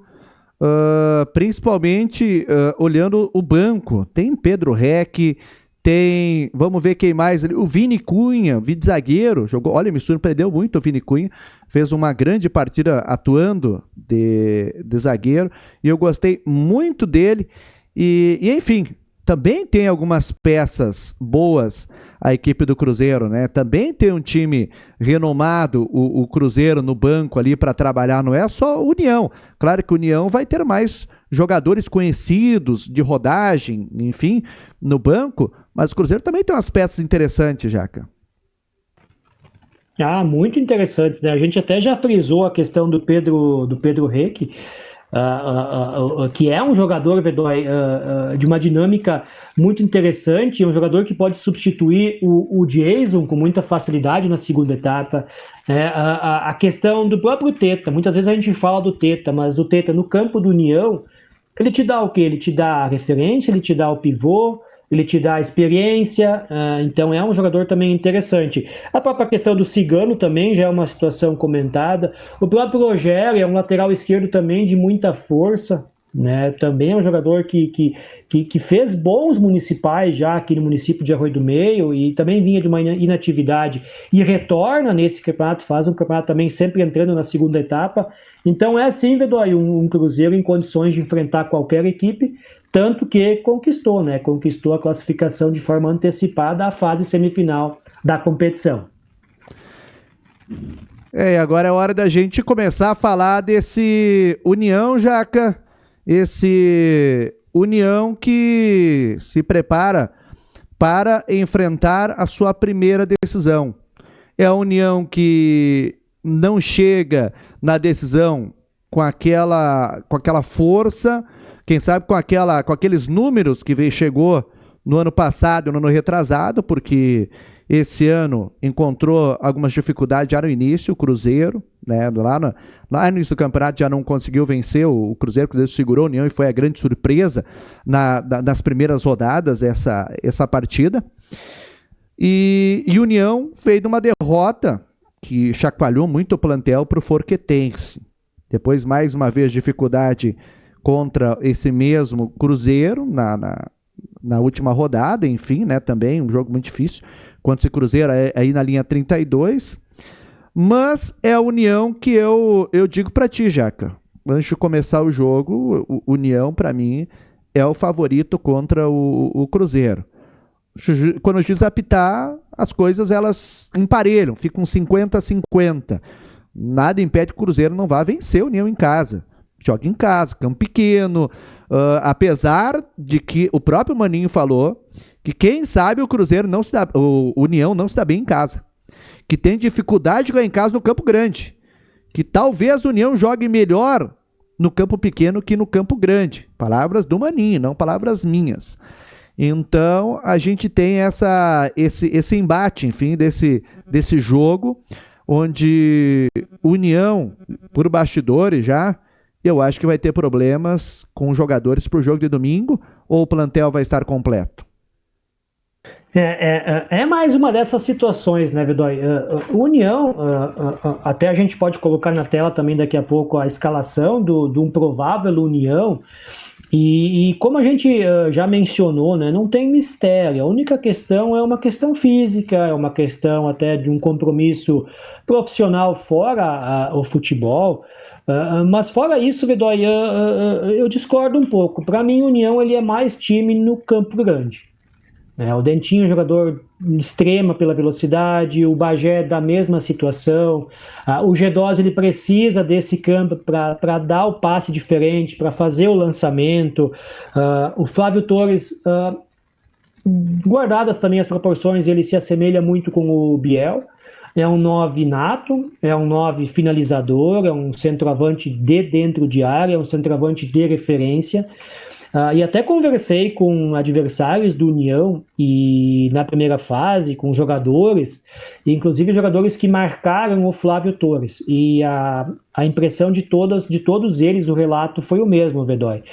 principalmente olhando o banco. Tem Pedro Reck, tem, vamos ver quem mais ali, o Vini Cunha, zagueiro, jogou, olha, me surpreendeu muito o Vini Cunha, fez uma grande partida atuando de zagueiro, e eu gostei muito dele, e enfim, também tem algumas peças boas a equipe do Cruzeiro, né? Também tem um time renomado, o Cruzeiro no banco ali para trabalhar, não é só o União. Claro que o União vai ter mais jogadores conhecidos, de rodagem, enfim, no banco, mas o Cruzeiro também tem umas peças interessantes, Jaca. Muito interessantes, né? A gente até já frisou a questão do Pedro Reck, que é um jogador, Vedói, de uma dinâmica muito interessante, um jogador que pode substituir o Jason com muita facilidade na segunda etapa. A questão do próprio Teta, muitas vezes a gente fala do Teta, mas o Teta no campo do União, ele te dá o quê? Ele te dá a referência, ele te dá o pivô, ele te dá experiência, então é um jogador também interessante. A própria questão do Cigano também já é uma situação comentada. O próprio Rogério é um lateral esquerdo também de muita força, né? Também é um jogador que fez bons municipais já aqui no município de Arroio do Meio e também vinha de uma inatividade e retorna nesse campeonato, faz um campeonato também sempre entrando na segunda etapa. Então é sim, Vedói, um Cruzeiro em condições de enfrentar qualquer equipe, tanto que conquistou, né? Conquistou a classificação de forma antecipada à fase semifinal da competição. Agora é hora da gente começar a falar desse União, Jaca. Esse União que se prepara para enfrentar a sua primeira decisão. É a União que não chega na decisão com aquela força, quem sabe com aqueles números que chegou no ano passado, no ano retrasado, porque esse ano encontrou algumas dificuldades já no início, o Cruzeiro, né, lá no início do campeonato já não conseguiu vencer o Cruzeiro segurou a União e foi a grande surpresa nas primeiras rodadas essa partida. E União fez uma derrota que chacoalhou muito o plantel para o Forquetense. Depois, mais uma vez, dificuldade contra esse mesmo Cruzeiro na última rodada, enfim, né, também um jogo muito difícil contra esse Cruzeiro aí na linha 32, mas é a União que eu digo para ti, Jaca, antes de começar o jogo, o União para mim é o favorito contra o Cruzeiro. Quando o juiz apitar, as coisas elas emparelham, ficam 50-50. Nada impede que o Cruzeiro não vá vencer a União em casa. Joga em casa, campo pequeno, apesar de que o próprio Maninho falou que quem sabe o União não se dá bem em casa, que tem dificuldade de ganhar em casa no campo grande, que talvez a União jogue melhor no campo pequeno que no campo grande. Palavras do Maninho, não palavras minhas. Então a gente tem esse embate, enfim, desse jogo, onde União, por bastidores já, eu acho que vai ter problemas com os jogadores para o jogo de domingo, ou o plantel vai estar completo? É mais uma dessas situações, né, Vedói? União, até a gente pode colocar na tela também daqui a pouco a escalação de um provável União, e como a gente já mencionou, né, não tem mistério, a única questão é uma questão física, é uma questão até de um compromisso profissional fora o futebol. Mas fora isso, Vedói, eu discordo um pouco. Para mim, o União ele é mais time no Campo Grande. O Dentinho é um jogador extrema pela velocidade, o Bagé é da mesma situação, o G12 ele precisa desse campo para dar o passe diferente, para fazer o lançamento, o Flávio Torres, guardadas também as proporções, ele se assemelha muito com o Biel. É um 9 nato, é um 9 finalizador, é um centroavante de dentro de área, é um centroavante de referência. E até conversei com adversários do União e na primeira fase, com jogadores, inclusive jogadores que marcaram o Flávio Torres. E a impressão de todos eles, o relato foi o mesmo, Vedói.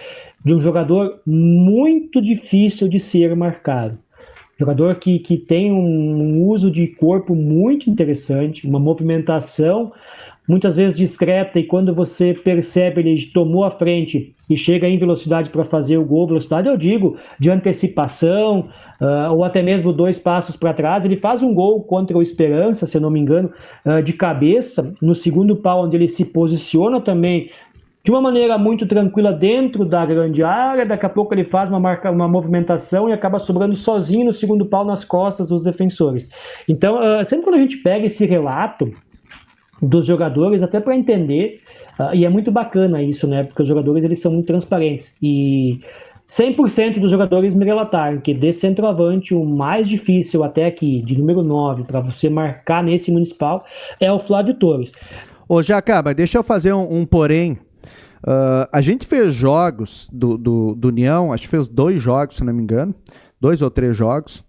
De um jogador muito difícil de ser marcado. Jogador que tem um uso de corpo muito interessante, uma movimentação muitas vezes discreta, e quando você percebe ele tomou a frente e chega em velocidade para fazer o gol, velocidade eu digo de antecipação, ou até mesmo 2 passos para trás, ele faz um gol contra o Esperança, se eu não me engano, de cabeça, no segundo pau, onde ele se posiciona também de uma maneira muito tranquila dentro da grande área, daqui a pouco ele faz uma movimentação e acaba sobrando sozinho no segundo pau nas costas dos defensores. Então, sempre quando a gente pega esse relato dos jogadores, até para entender, e é muito bacana isso, né, porque os jogadores eles são muito transparentes, e 100% dos jogadores me relataram que de centroavante o mais difícil até aqui, de número 9, para você marcar nesse municipal, é o Flávio Torres. Ô Jacaba, deixa eu fazer um porém. A gente fez jogos do União, acho que fez 2 jogos, se não me engano, 2 ou 3 jogos,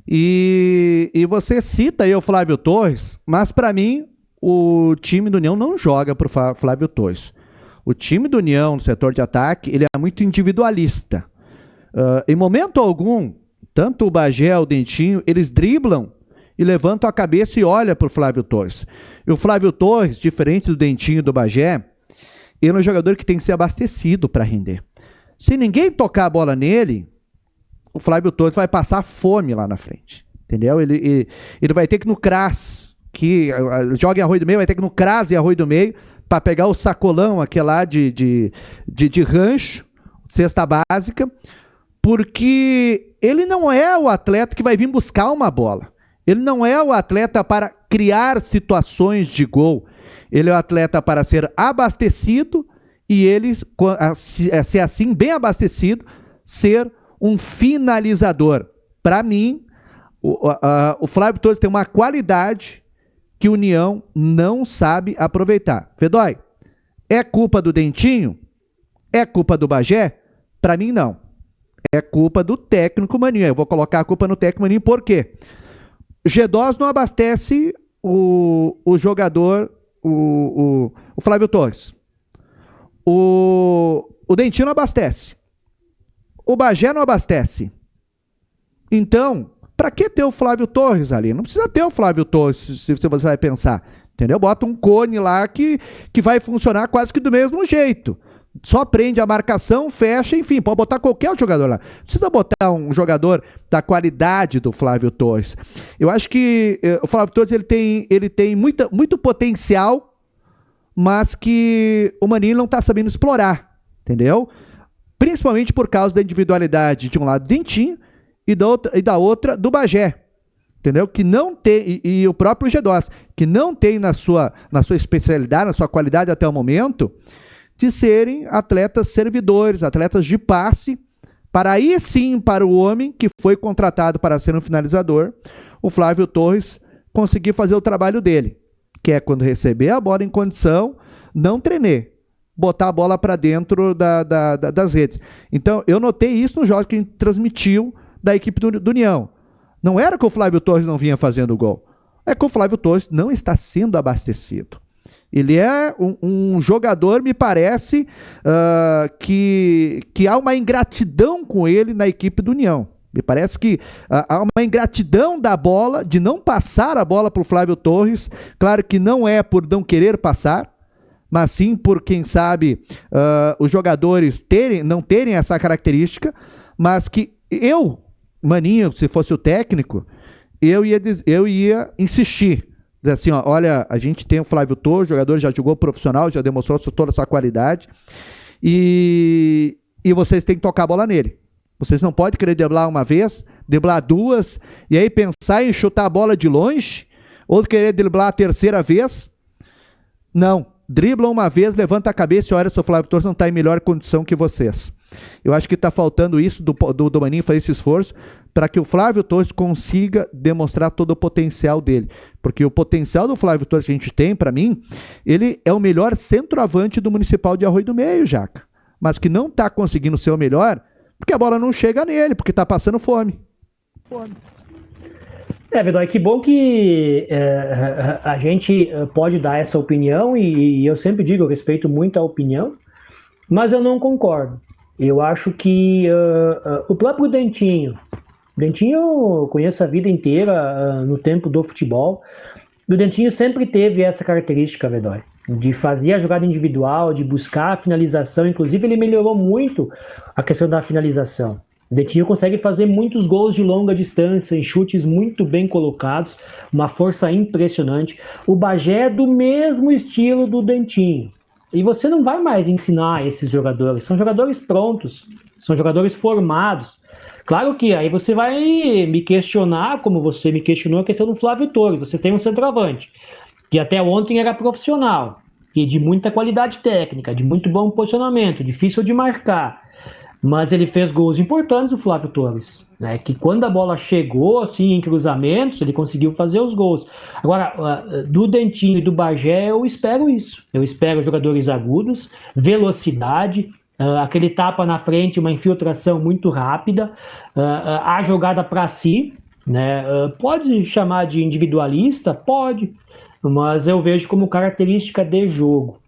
e você cita aí o Flávio Torres, mas para mim o time do União não joga pro Flávio Torres. O time do União no setor de ataque, ele é muito individualista. Em momento algum, tanto o Bagé, o Dentinho, eles driblam e levantam a cabeça e olham para o Flávio Torres. E o Flávio Torres, diferente do Dentinho e do Bagé, ele é um jogador que tem que ser abastecido para render. Se ninguém tocar a bola nele, o Flávio Torres vai passar fome lá na frente. Entendeu? Ele vai ter que ir no CRAS, que joga em Arroio do Meio, vai ter que ir no CRAS e Arroio do Meio, para pegar o sacolão, aquele lá de rancho, cesta básica, porque ele não é o atleta que vai vir buscar uma bola. Ele não é o atleta para criar situações de gol. Ele é o atleta para ser abastecido e ele, ser assim, bem abastecido, ser um finalizador. Para mim, o Flávio Torres tem uma qualidade que o União não sabe aproveitar. Fedói, é culpa do Dentinho? É culpa do Bagé? Para mim, não. É culpa do técnico Maninho. Eu vou colocar a culpa no técnico Maninho, por quê? G2 não abastece o jogador, o Flávio Torres. O Dentinho não abastece. O Bagé não abastece. Então, para que ter o Flávio Torres ali? Não precisa ter o Flávio Torres, se você vai pensar. Entendeu? Bota um cone lá que vai funcionar quase que do mesmo jeito. Só prende a marcação, fecha, enfim, pode botar qualquer outro jogador lá. Não precisa botar um jogador da qualidade do Flávio Torres. Eu acho que o Flávio Torres ele tem muito potencial, mas que o Maninho não está sabendo explorar, entendeu? Principalmente por causa da individualidade de um lado do Dentinho e da outra do Bagé, entendeu? Que não tem, e o próprio G2, que não tem na sua especialidade, na sua qualidade até o momento, de serem atletas servidores, atletas de passe, para aí sim, para o homem que foi contratado para ser um finalizador, o Flávio Torres conseguir fazer o trabalho dele, que é quando receber a bola em condição, não tremer, botar a bola para dentro das redes. Então, eu notei isso no jogo que a gente transmitiu da equipe do União. Não era que o Flávio Torres não vinha fazendo gol, é que o Flávio Torres não está sendo abastecido. Ele é um jogador, me parece, que há uma ingratidão com ele na equipe do União. Me parece que há uma ingratidão da bola, de não passar a bola para o Flávio Torres. Claro que não é por não querer passar, mas sim por, quem sabe, os jogadores não terem essa característica, mas que Maninho, se fosse o técnico, eu ia insistir. Diz assim, ó, olha, a gente tem o Flávio Torres, o jogador já jogou profissional, já demonstrou toda a sua qualidade, e vocês têm que tocar a bola nele. Vocês não podem querer driblar uma vez, driblar duas, e aí pensar em chutar a bola de longe, ou querer driblar a terceira vez. Não, dribla uma vez, levanta a cabeça e olha se o Flávio Torres não está em melhor condição que vocês. Eu acho que está faltando isso do Maninho fazer esse esforço para que o Flávio Torres consiga demonstrar todo o potencial dele. Porque o potencial do Flávio Torres que a gente tem, para mim, ele é o melhor centroavante do Municipal de Arroio do Meio, Jaca. Mas que não está conseguindo ser o melhor porque a bola não chega nele, porque está passando fome. Vedói, que bom que a gente pode dar essa opinião, e eu sempre digo, eu respeito muito a opinião, mas eu não concordo. Eu acho que o próprio Dentinho eu conheço a vida inteira no tempo do futebol. O Dentinho sempre teve essa característica, Vedói, de fazer a jogada individual, de buscar a finalização. Inclusive, ele melhorou muito a questão da finalização. O Dentinho consegue fazer muitos gols de longa distância, em chutes muito bem colocados, uma força impressionante. O Bagé é do mesmo estilo do Dentinho. E você não vai mais ensinar esses jogadores. São jogadores prontos, são jogadores formados. Claro que aí você vai me questionar, como você me questionou a questão do Flávio Torres. Você tem um centroavante, que até ontem era profissional, e de muita qualidade técnica, de muito bom posicionamento, difícil de marcar. Mas ele fez gols importantes, o Flávio Torres, né? Que quando a bola chegou assim em cruzamentos, ele conseguiu fazer os gols. Agora, do Dentinho e do Bagé, eu espero isso. Eu espero jogadores agudos, velocidade, aquele tapa na frente, uma infiltração muito rápida, a jogada para si, né? Pode chamar de individualista? Pode, mas eu vejo como característica de jogo.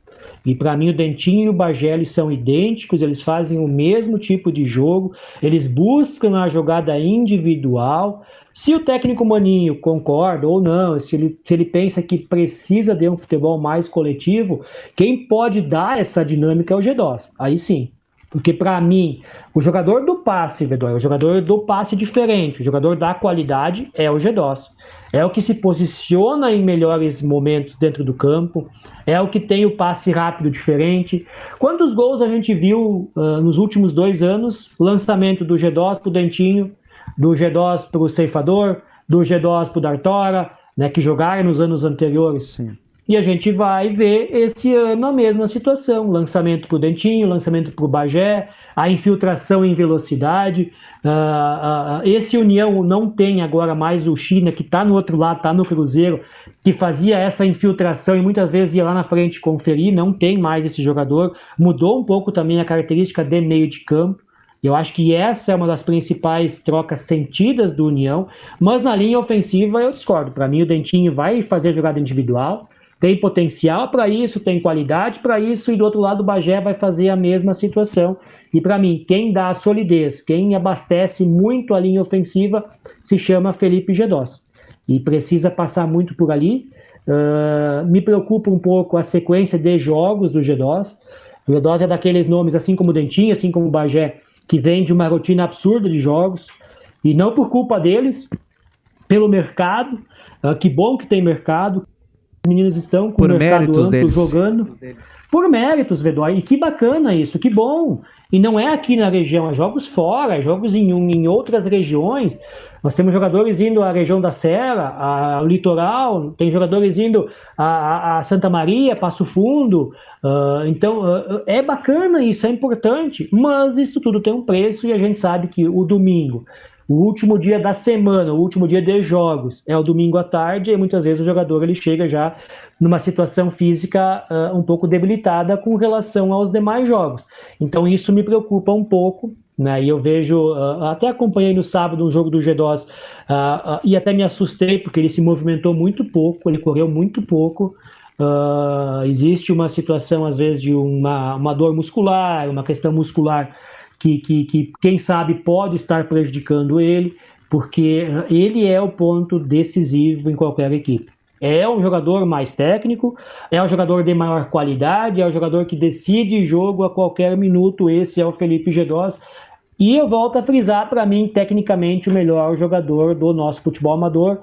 E para mim o Dentinho e o Bagé eles são idênticos, eles fazem o mesmo tipo de jogo, eles buscam a jogada individual. Se o técnico Maninho concorda ou não, se ele pensa que precisa de um futebol mais coletivo, quem pode dar essa dinâmica é o Gedós. Aí sim. Porque para mim, o jogador do passe, Vedói, o jogador do passe diferente, o jogador da qualidade é o Gedós. É o que se posiciona em melhores momentos dentro do campo, é o que tem o passe rápido diferente. Quantos gols a gente viu nos últimos 2 anos? Lançamento do Gedós pro Dentinho, do Gedós pro Ceifador, do Gedós pro D'Artora, né, que jogaram nos anos anteriores. Sim. E a gente vai ver esse ano a mesma situação, lançamento para o Dentinho, lançamento para o Bagé, a infiltração em velocidade. Esse União não tem agora mais o China, que está no outro lado, está no Cruzeiro, que fazia essa infiltração e muitas vezes ia lá na frente conferir, não tem mais esse jogador. Mudou um pouco também a característica de meio de campo. Eu acho que essa é uma das principais trocas sentidas do União, mas na linha ofensiva eu discordo. Para mim o Dentinho vai fazer jogada individual, tem potencial para isso, tem qualidade para isso, e do outro lado o Bagé vai fazer a mesma situação. E para mim, quem dá a solidez, quem abastece muito a linha ofensiva, se chama Felipe Gedós. E precisa passar muito por ali. Me preocupa um pouco a sequência de jogos do Gedós. O Gedós é daqueles nomes, assim como o Dentinho, assim como o Bagé, que vem de uma rotina absurda de jogos, e não por culpa deles, pelo mercado. Que bom que tem mercado. Os meninos estão com o mercado amplo deles, jogando. Por méritos, Vedói. E que bacana isso, que bom. E não é aqui na região, é jogos fora, jogos em outras regiões. Nós temos jogadores indo à região da Serra, ao litoral, tem jogadores indo a Santa Maria, Passo Fundo. Então, é bacana isso, é importante. Mas isso tudo tem um preço e a gente sabe que o domingo, o último dia da semana, o último dia de jogos, é o domingo à tarde, e muitas vezes o jogador ele chega já numa situação física um pouco debilitada com relação aos demais jogos. Então isso me preocupa um pouco, né? E eu vejo, até acompanhei no sábado um jogo do Gedós e até me assustei porque ele se movimentou muito pouco, ele correu muito pouco. Existe uma situação às vezes de uma dor muscular, uma questão muscular que quem sabe pode estar prejudicando ele, porque ele é o ponto decisivo em qualquer equipe. É um jogador mais técnico, é um jogador de maior qualidade, é um jogador que decide jogo a qualquer minuto. Esse é o Felipe Gedós. E eu volto a frisar, para mim, tecnicamente, o melhor jogador do nosso futebol amador,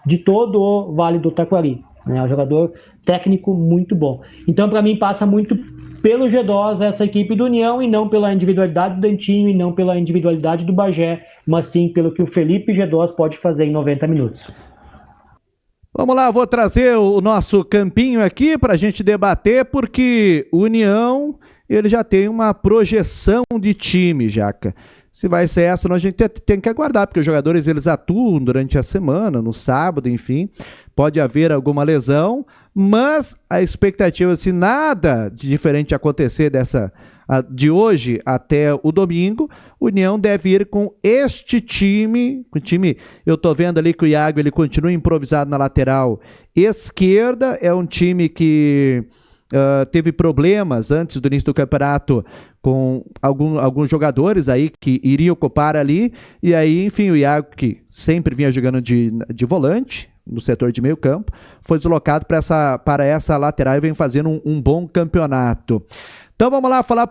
de todo o Vale do Taquari. É um jogador técnico muito bom. Então, para mim, passa muito pelo Gedós essa equipe do União, e não pela individualidade do Dentinho, e não pela individualidade do Bagé, mas sim pelo que o Felipe Gedós pode fazer em 90 minutos. Vamos lá, vou trazer o nosso campinho aqui para a gente debater, porque o União ele já tem uma projeção de time, Jaca. Se vai ser essa, a gente tem que aguardar, porque os jogadores eles atuam durante a semana, no sábado, enfim. Pode haver alguma lesão, mas a expectativa, se nada de diferente acontecer de hoje até o domingo, o União deve ir com este time. Eu tô vendo ali que o Iago ele continua improvisado na lateral esquerda. É um time que teve problemas antes do início do campeonato com alguns jogadores aí que iriam ocupar ali, e aí, enfim, o Iago, que sempre vinha jogando de volante no setor de meio campo, foi deslocado para essa lateral e vem fazendo um bom campeonato. Então vamos lá falar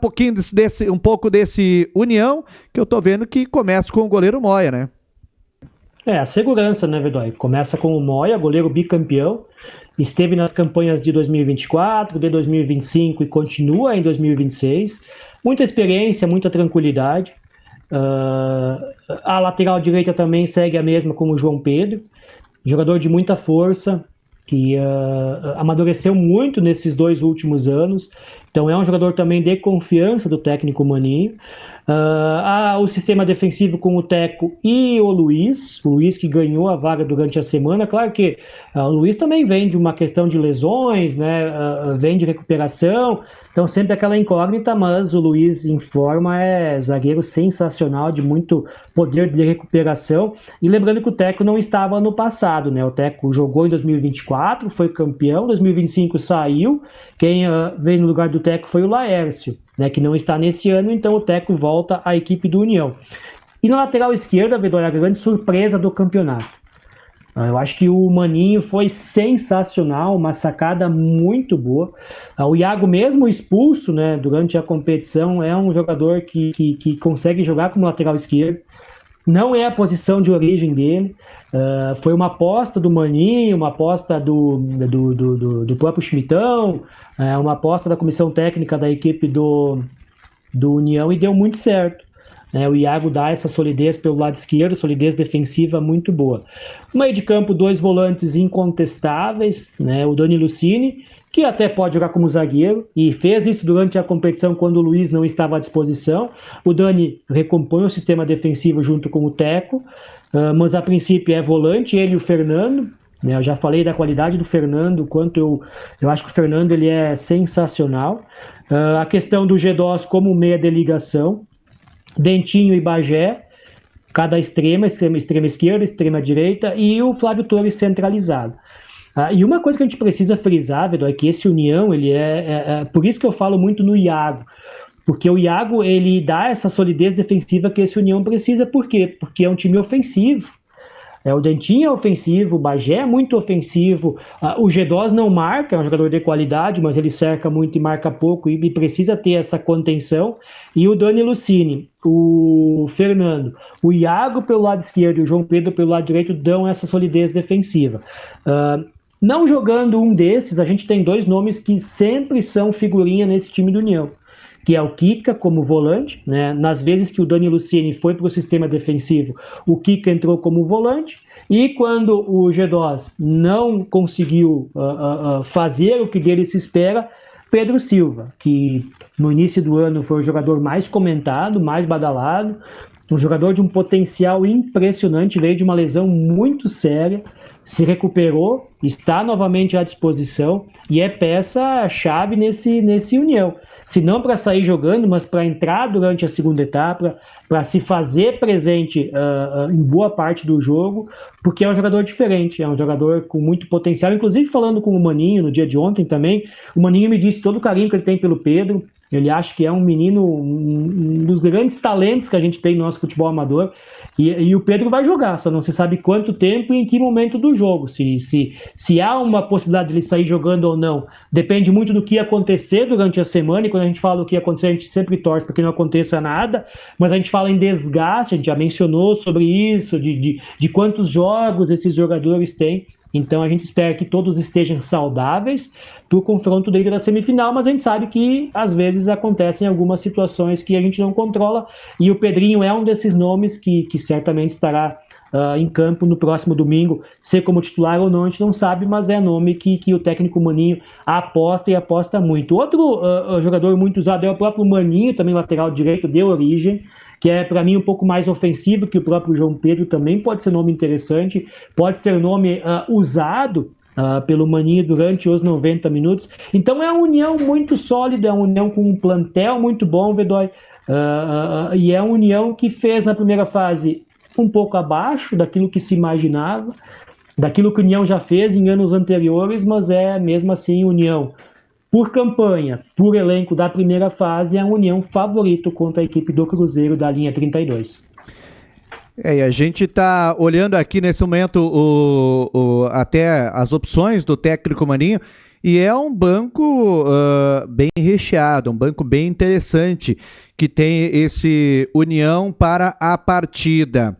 um pouco desse União, que eu tô vendo que começa com o goleiro Moya, né? A segurança, né, Vedói? Começa com o Moya, goleiro bicampeão, esteve nas campanhas de 2024, de 2025 e continua em 2026. Muita experiência, muita tranquilidade. A lateral direita também segue a mesma como o João Pedro, jogador de muita força, que amadureceu muito nesses 2 últimos anos. Então é um jogador também de confiança do técnico Maninho. O sistema defensivo com o Teco e o Luiz que ganhou a vaga durante a semana. Claro que o Luiz também vem de uma questão de lesões, né? Vem de recuperação, Então sempre aquela incógnita, mas o Luiz em forma é zagueiro sensacional, de muito poder de recuperação. E lembrando que o Teco não estava no passado, né? O Teco jogou em 2024, foi campeão, 2025 saiu. Quem veio no lugar do Teco foi o Laércio, né? Que não está nesse ano, então o Teco volta à equipe do União. E na lateral esquerda, Vedor, a grande surpresa do campeonato. Eu acho que o Maninho foi sensacional, uma sacada muito boa. O Iago, mesmo expulso, né, durante a competição, é um jogador que consegue jogar como lateral esquerdo. Não é a posição de origem dele. Foi uma aposta do Maninho, uma aposta do próprio Schmittão, uma aposta da comissão técnica da equipe do União e deu muito certo. O Iago dá essa solidez pelo lado esquerdo, solidez defensiva muito boa. No meio de campo, 2 volantes incontestáveis, né? O Dani Lucini, que até pode jogar como zagueiro, e fez isso durante a competição quando o Luiz não estava à disposição. O Dani recompõe o sistema defensivo junto com o Teco, mas a princípio é volante, ele e o Fernando. Eu já falei da qualidade do Fernando, quanto eu acho que o Fernando ele é sensacional. A questão do G2 como meia de ligação, Dentinho e Bagé, cada extrema esquerda, extrema direita, e o Flávio Torres centralizado. E uma coisa que a gente precisa frisar, Vedor, é que esse União, ele por isso que eu falo muito no Iago, porque o Iago, ele dá essa solidez defensiva que esse União precisa. Por quê? Porque é um time ofensivo. O Dentinho é ofensivo, o Bagé é muito ofensivo, o G2 não marca, é um jogador de qualidade, mas ele cerca muito e marca pouco e precisa ter essa contenção. E o Dani Lucini, o Fernando, o Iago pelo lado esquerdo e o João Pedro pelo lado direito dão essa solidez defensiva. Não jogando um desses, a gente tem 2 nomes que sempre são figurinha nesse time do União, que é o Kika como volante, né? Nas vezes que o Dani Lucini foi para o sistema defensivo, o Kika entrou como volante, e quando o G2 não conseguiu fazer o que dele se espera, Pedro Silva, que no início do ano foi o jogador mais comentado, mais badalado, um jogador de um potencial impressionante, veio de uma lesão muito séria, se recuperou, está novamente à disposição e é peça-chave nesse União. Se não para sair jogando, mas para entrar durante a segunda etapa, para se fazer presente em boa parte do jogo, porque é um jogador diferente, é um jogador com muito potencial. Inclusive, falando com o Maninho no dia de ontem também, o Maninho me disse todo o carinho que ele tem pelo Pedro. Ele acha que é um menino, um dos grandes talentos que a gente tem no nosso futebol amador. E o Pedro vai jogar, só não se sabe quanto tempo e em que momento do jogo. Se há uma possibilidade de ele sair jogando ou não, depende muito do que acontecer durante a semana. E quando a gente fala o que acontecer, a gente sempre torce para que não aconteça nada. Mas a gente fala em desgaste, a gente já mencionou sobre isso, de quantos jogos esses jogadores têm. Então a gente espera que todos estejam saudáveis para o confronto dentro da semifinal, mas a gente sabe que às vezes acontecem algumas situações que a gente não controla, e o Pedrinho é um desses nomes que certamente estará em campo no próximo domingo, ser como titular ou não, a gente não sabe, mas é nome que o técnico Maninho aposta e aposta muito. Outro jogador muito usado é o próprio Maninho, também lateral direito de origem, que é para mim um pouco mais ofensivo que o próprio João Pedro, também pode ser nome interessante, pode ser nome usado pelo Maninho durante os 90 minutos. Então é uma união muito sólida, é uma união com um plantel muito bom, Vedói, e é uma união que fez na primeira fase um pouco abaixo daquilo que se imaginava, daquilo que a União já fez em anos anteriores, mas é mesmo assim União. Por campanha, por elenco da primeira fase, é a União favorito contra a equipe do Cruzeiro da linha 32. E a gente está olhando aqui nesse momento até as opções do técnico Maninho, e é um banco bem recheado, um banco bem interessante, que tem esse União para a partida.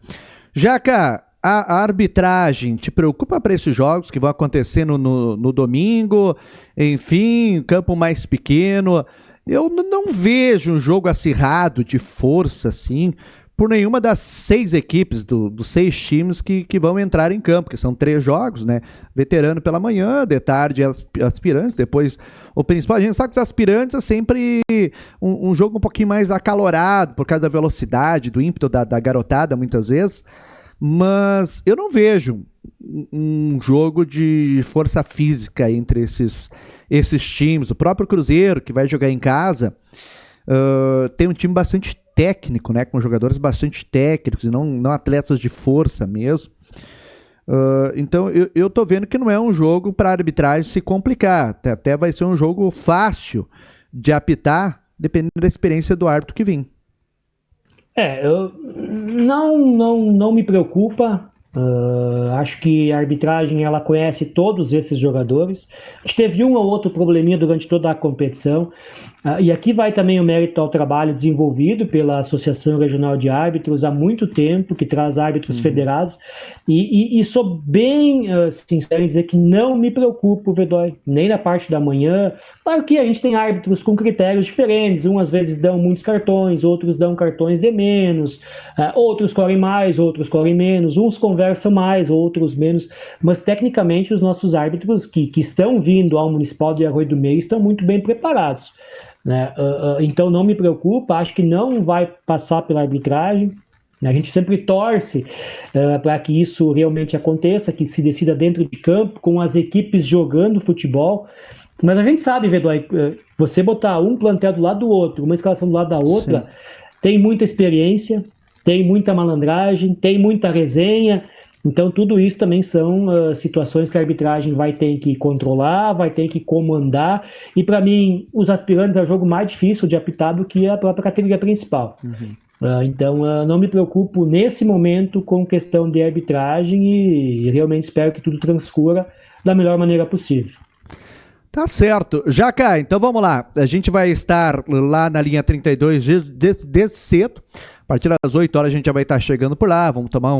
Jaca, a arbitragem te preocupa para esses jogos que vão acontecer no domingo? Enfim, campo mais pequeno. Eu não vejo um jogo acirrado de força, assim, por nenhuma das 6 equipes, dos 6 times que vão entrar em campo, que são 3 jogos, né? Veterano pela manhã, de tarde aspirantes, depois o principal. A gente sabe que os aspirantes é sempre um jogo um pouquinho mais acalorado, por causa da velocidade, do ímpeto da garotada, muitas vezes. mas eu não vejo um jogo de força física entre esses times. O próprio Cruzeiro, que vai jogar em casa, tem um time bastante técnico, né, com jogadores bastante técnicos e não atletas de força mesmo. Então eu tô vendo que não é um jogo para a arbitragem se complicar. Até vai ser um jogo fácil de apitar, dependendo da experiência do árbitro que vir. Não me preocupa. Acho que a arbitragem ela conhece todos esses jogadores. A gente teve um ou outro probleminha durante toda a competição. E aqui vai também o mérito ao trabalho desenvolvido pela Associação Regional de Árbitros há muito tempo, que traz árbitros federados. E sou bem sincero em dizer que não me preocupo, Vedói, nem na parte da manhã. Claro que a gente tem árbitros com critérios diferentes. Uns às vezes dão muitos cartões, outros dão cartões de menos, outros correm mais, outros correm menos, uns conversam mais, outros menos. Mas tecnicamente os nossos árbitros que estão vindo ao Municipal de Arroio do Meio estão muito bem preparados, né? Então não me preocupa, acho que não vai passar pela arbitragem. A gente sempre torce para que isso realmente aconteça, que se decida dentro de campo, com as equipes jogando futebol. Mas a gente sabe, Vedói, você botar um plantel do lado do outro, uma escalação do lado da outra, sim, tem muita experiência, tem muita malandragem, tem muita resenha. Então tudo isso também são situações que a arbitragem vai ter que controlar, vai ter que comandar. E para mim, os aspirantes é o jogo mais difícil de apitar do que a própria categoria principal. Então não me preocupo nesse momento com questão de arbitragem e realmente espero que tudo transcurra da melhor maneira possível. Tá certo. Jaca, então vamos lá. A gente vai estar lá na linha 32 desde cedo. A partir das 8 horas a gente já vai estar chegando por lá. Vamos tomar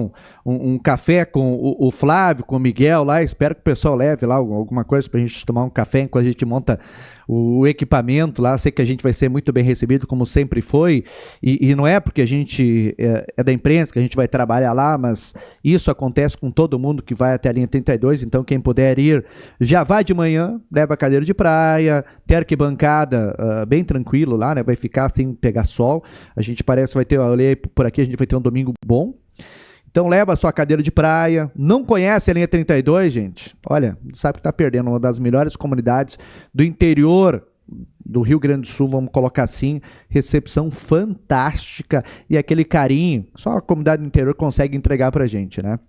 um café com o Flávio, com o Miguel lá. Espero que o pessoal leve lá alguma coisa pra gente tomar um café enquanto a gente monta o equipamento lá. Sei que a gente vai ser muito bem recebido, como sempre foi. E não é porque a gente é da imprensa que a gente vai trabalhar lá, mas isso acontece com todo mundo que vai até a linha 32. Então quem puder ir, já vai de manhã, leva a cadeira de praia, tem arquibancada bem tranquilo lá, né? Vai ficar sem pegar sol. A gente parece que vai ter, olhei por aqui, a gente vai ter um domingo bom. Então leva a sua cadeira de praia. Não conhece a linha 32, gente? Olha, sabe que tá perdendo uma das melhores comunidades do interior do Rio Grande do Sul, vamos colocar assim. Recepção fantástica e aquele carinho só a comunidade do interior consegue entregar pra gente, né?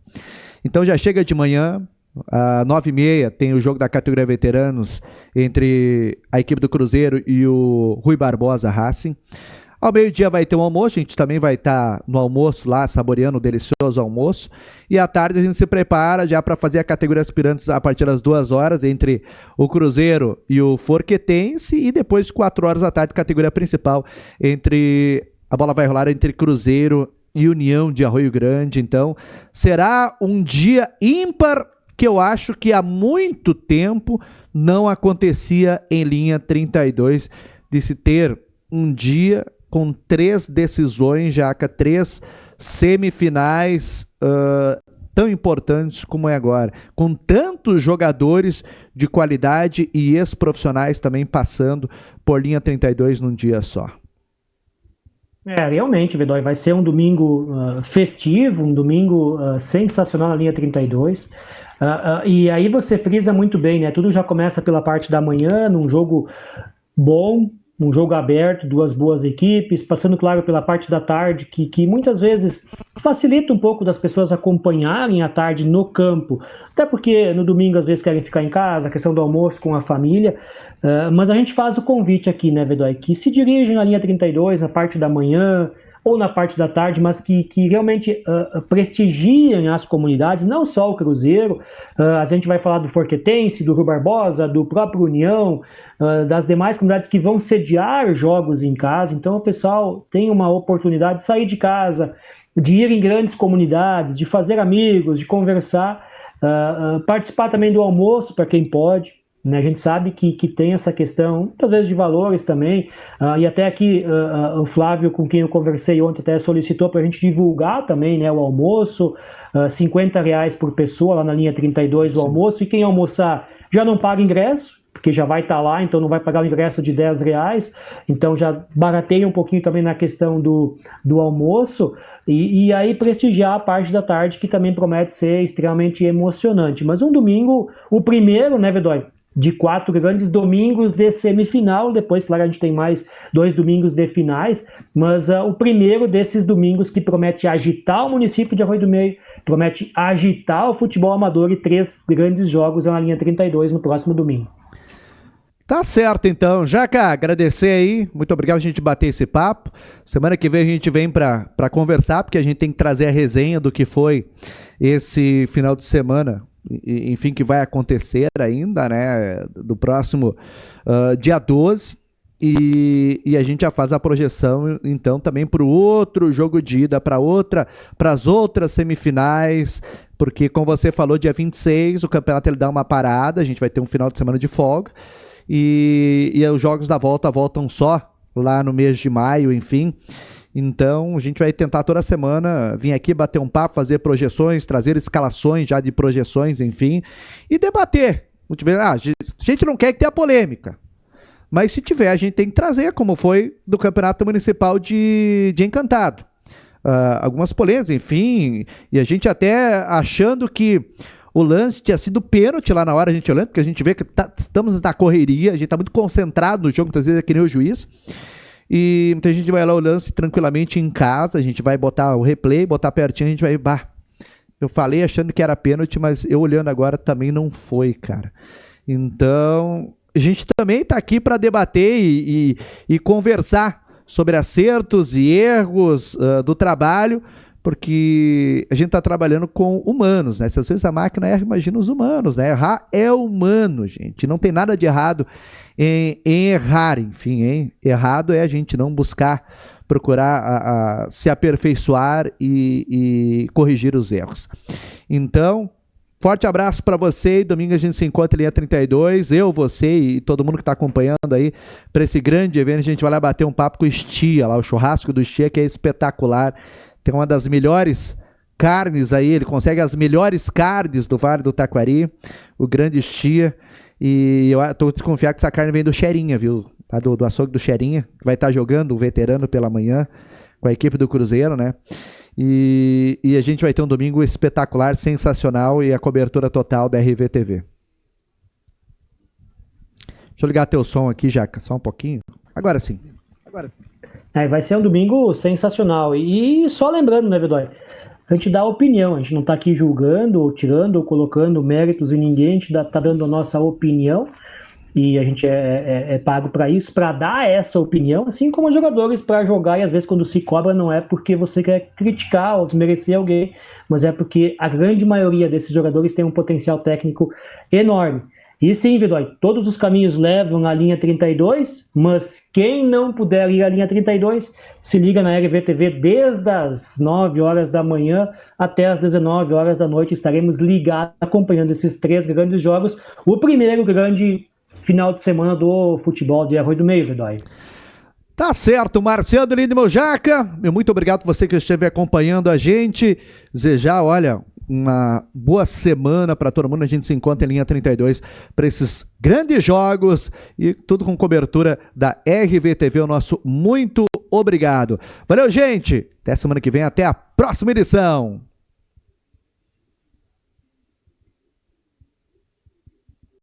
Então já chega de manhã, às 9h30 tem o jogo da categoria veteranos entre a equipe do Cruzeiro e o Rui Barbosa Racing. Ao meio-dia vai ter um almoço, a gente também vai estar no almoço lá, saboreando o delicioso almoço. E à tarde a gente se prepara já para fazer a categoria aspirantes a partir das 2 horas, entre o Cruzeiro e o Forquetense. E depois, 4 horas da tarde, categoria principal, a bola vai rolar entre Cruzeiro e União de Arroio Grande. Então, será um dia ímpar que eu acho que há muito tempo não acontecia em linha 32, de se ter um dia com 3 decisões, Jaca, 3 semifinais tão importantes como é agora, com tantos jogadores de qualidade e ex-profissionais também passando por linha 32 num dia só. Realmente, Vedói, vai ser um domingo festivo, um domingo sensacional na linha 32. E aí você frisa muito bem, né? Tudo já começa pela parte da manhã, num jogo bom, um jogo aberto, 2 boas equipes, passando, claro, pela parte da tarde, que muitas vezes facilita um pouco das pessoas acompanharem a tarde no campo, até porque no domingo às vezes querem ficar em casa, a questão do almoço com a família, mas a gente faz o convite aqui, né, Vedói, que se dirigem na linha 32, na parte da manhã, ou na parte da tarde, mas que realmente prestigiem as comunidades, não só o Cruzeiro, a gente vai falar do Forquetense, do Rui Barbosa, do próprio União, das demais comunidades que vão sediar jogos em casa. Então o pessoal tem uma oportunidade de sair de casa, de ir em grandes comunidades, de fazer amigos, de conversar, participar também do almoço para quem pode. A gente sabe que tem essa questão, muitas vezes de valores também, e até aqui o Flávio, com quem eu conversei ontem, até solicitou para a gente divulgar também, né, o almoço, R$50 por pessoa lá na linha 32 o almoço, e quem almoçar já não paga ingresso, porque já vai estar lá, então não vai pagar o ingresso de R$10, então já barateia um pouquinho também na questão do almoço, e aí prestigiar a parte da tarde, que também promete ser extremamente emocionante. Mas um domingo, o primeiro, né, Vedói, de 4 grandes domingos de semifinal, depois, claro, a gente tem mais 2 domingos de finais, mas o primeiro desses domingos que promete agitar o município de Arroio do Meio, promete agitar o futebol amador, e 3 grandes jogos na linha 32 no próximo domingo. Tá certo, então. Jaca, agradecer aí. Muito obrigado a gente bater esse papo. Semana que vem a gente vem para conversar, porque a gente tem que trazer a resenha do que foi esse final de semana, enfim, que vai acontecer ainda, né? Do próximo dia 12. E a gente já faz a projeção, então, também para o outro jogo de ida, para as outras semifinais, porque, como você falou, dia 26, o campeonato ele dá uma parada, a gente vai ter um final de semana de folga. E os jogos da volta voltam só lá no mês de maio, enfim. Então, a gente vai tentar toda semana vir aqui bater um papo, fazer projeções, trazer escalações já de projeções, enfim, e debater. A gente não quer que tenha polêmica, mas se tiver, a gente tem que trazer, como foi do Campeonato Municipal de Encantado. Algumas polêmicas, enfim, e a gente até achando que o lance tinha sido pênalti lá na hora, a gente olhando, porque a gente vê que estamos na correria, a gente está muito concentrado no jogo, muitas vezes é que nem o juiz. E muita gente vai lá o lance tranquilamente em casa, a gente vai botar o replay, botar pertinho, a gente vai... eu falei achando que era pênalti, mas eu olhando agora também não foi, cara. Então, a gente também está aqui para debater e conversar sobre acertos e erros do trabalho, porque a gente está trabalhando com humanos, né? Se às vezes a máquina erra, imagina os humanos, né? Errar é humano, gente. Não tem nada de errado em errar, enfim, hein? Errado é a gente não buscar, procurar se aperfeiçoar e corrigir os erros. Então, forte abraço para você. Domingo a gente se encontra em linha 32. Eu, você e todo mundo que está acompanhando aí para esse grande evento. A gente vai lá bater um papo com o Estia, lá o churrasco do Estia, que é espetacular. Tem uma das melhores carnes aí, ele consegue as melhores carnes do Vale do Taquari, o grande Estia. E eu tô desconfiado que essa carne vem do Xerinha, viu? Do açougue do Xerinha, que vai estar jogando o veterano pela manhã com a equipe do Cruzeiro, né? E a gente vai ter um domingo espetacular, sensacional, e a cobertura total da RVTV. Deixa eu ligar teu som aqui, Jaca, só um pouquinho. Agora sim. Vai ser um domingo sensacional. E só lembrando, né, Vedói? A gente dá opinião, a gente não está aqui julgando, ou tirando, ou colocando méritos em ninguém, a gente está dando a nossa opinião, e a gente é pago para isso, para dar essa opinião, assim como os jogadores para jogar, e às vezes quando se cobra não é porque você quer criticar ou desmerecer alguém, mas é porque a grande maioria desses jogadores tem um potencial técnico enorme. E sim, Vedói, todos os caminhos levam à linha 32, mas quem não puder ir à linha 32, se liga na RVTV desde as 9 horas da manhã até as 19 horas da noite. Estaremos ligados, acompanhando esses 3 grandes jogos. O primeiro grande final de semana do futebol de Arroio do Meio, Vedói. Tá certo, Marciano Lindemann Jaca, muito obrigado por você que esteve acompanhando a gente. Desejar, olha, uma boa semana para todo mundo. A gente se encontra em linha 32 para esses grandes jogos e tudo com cobertura da RVTV. O nosso muito obrigado. Valeu, gente. Até semana que vem. Até a próxima edição.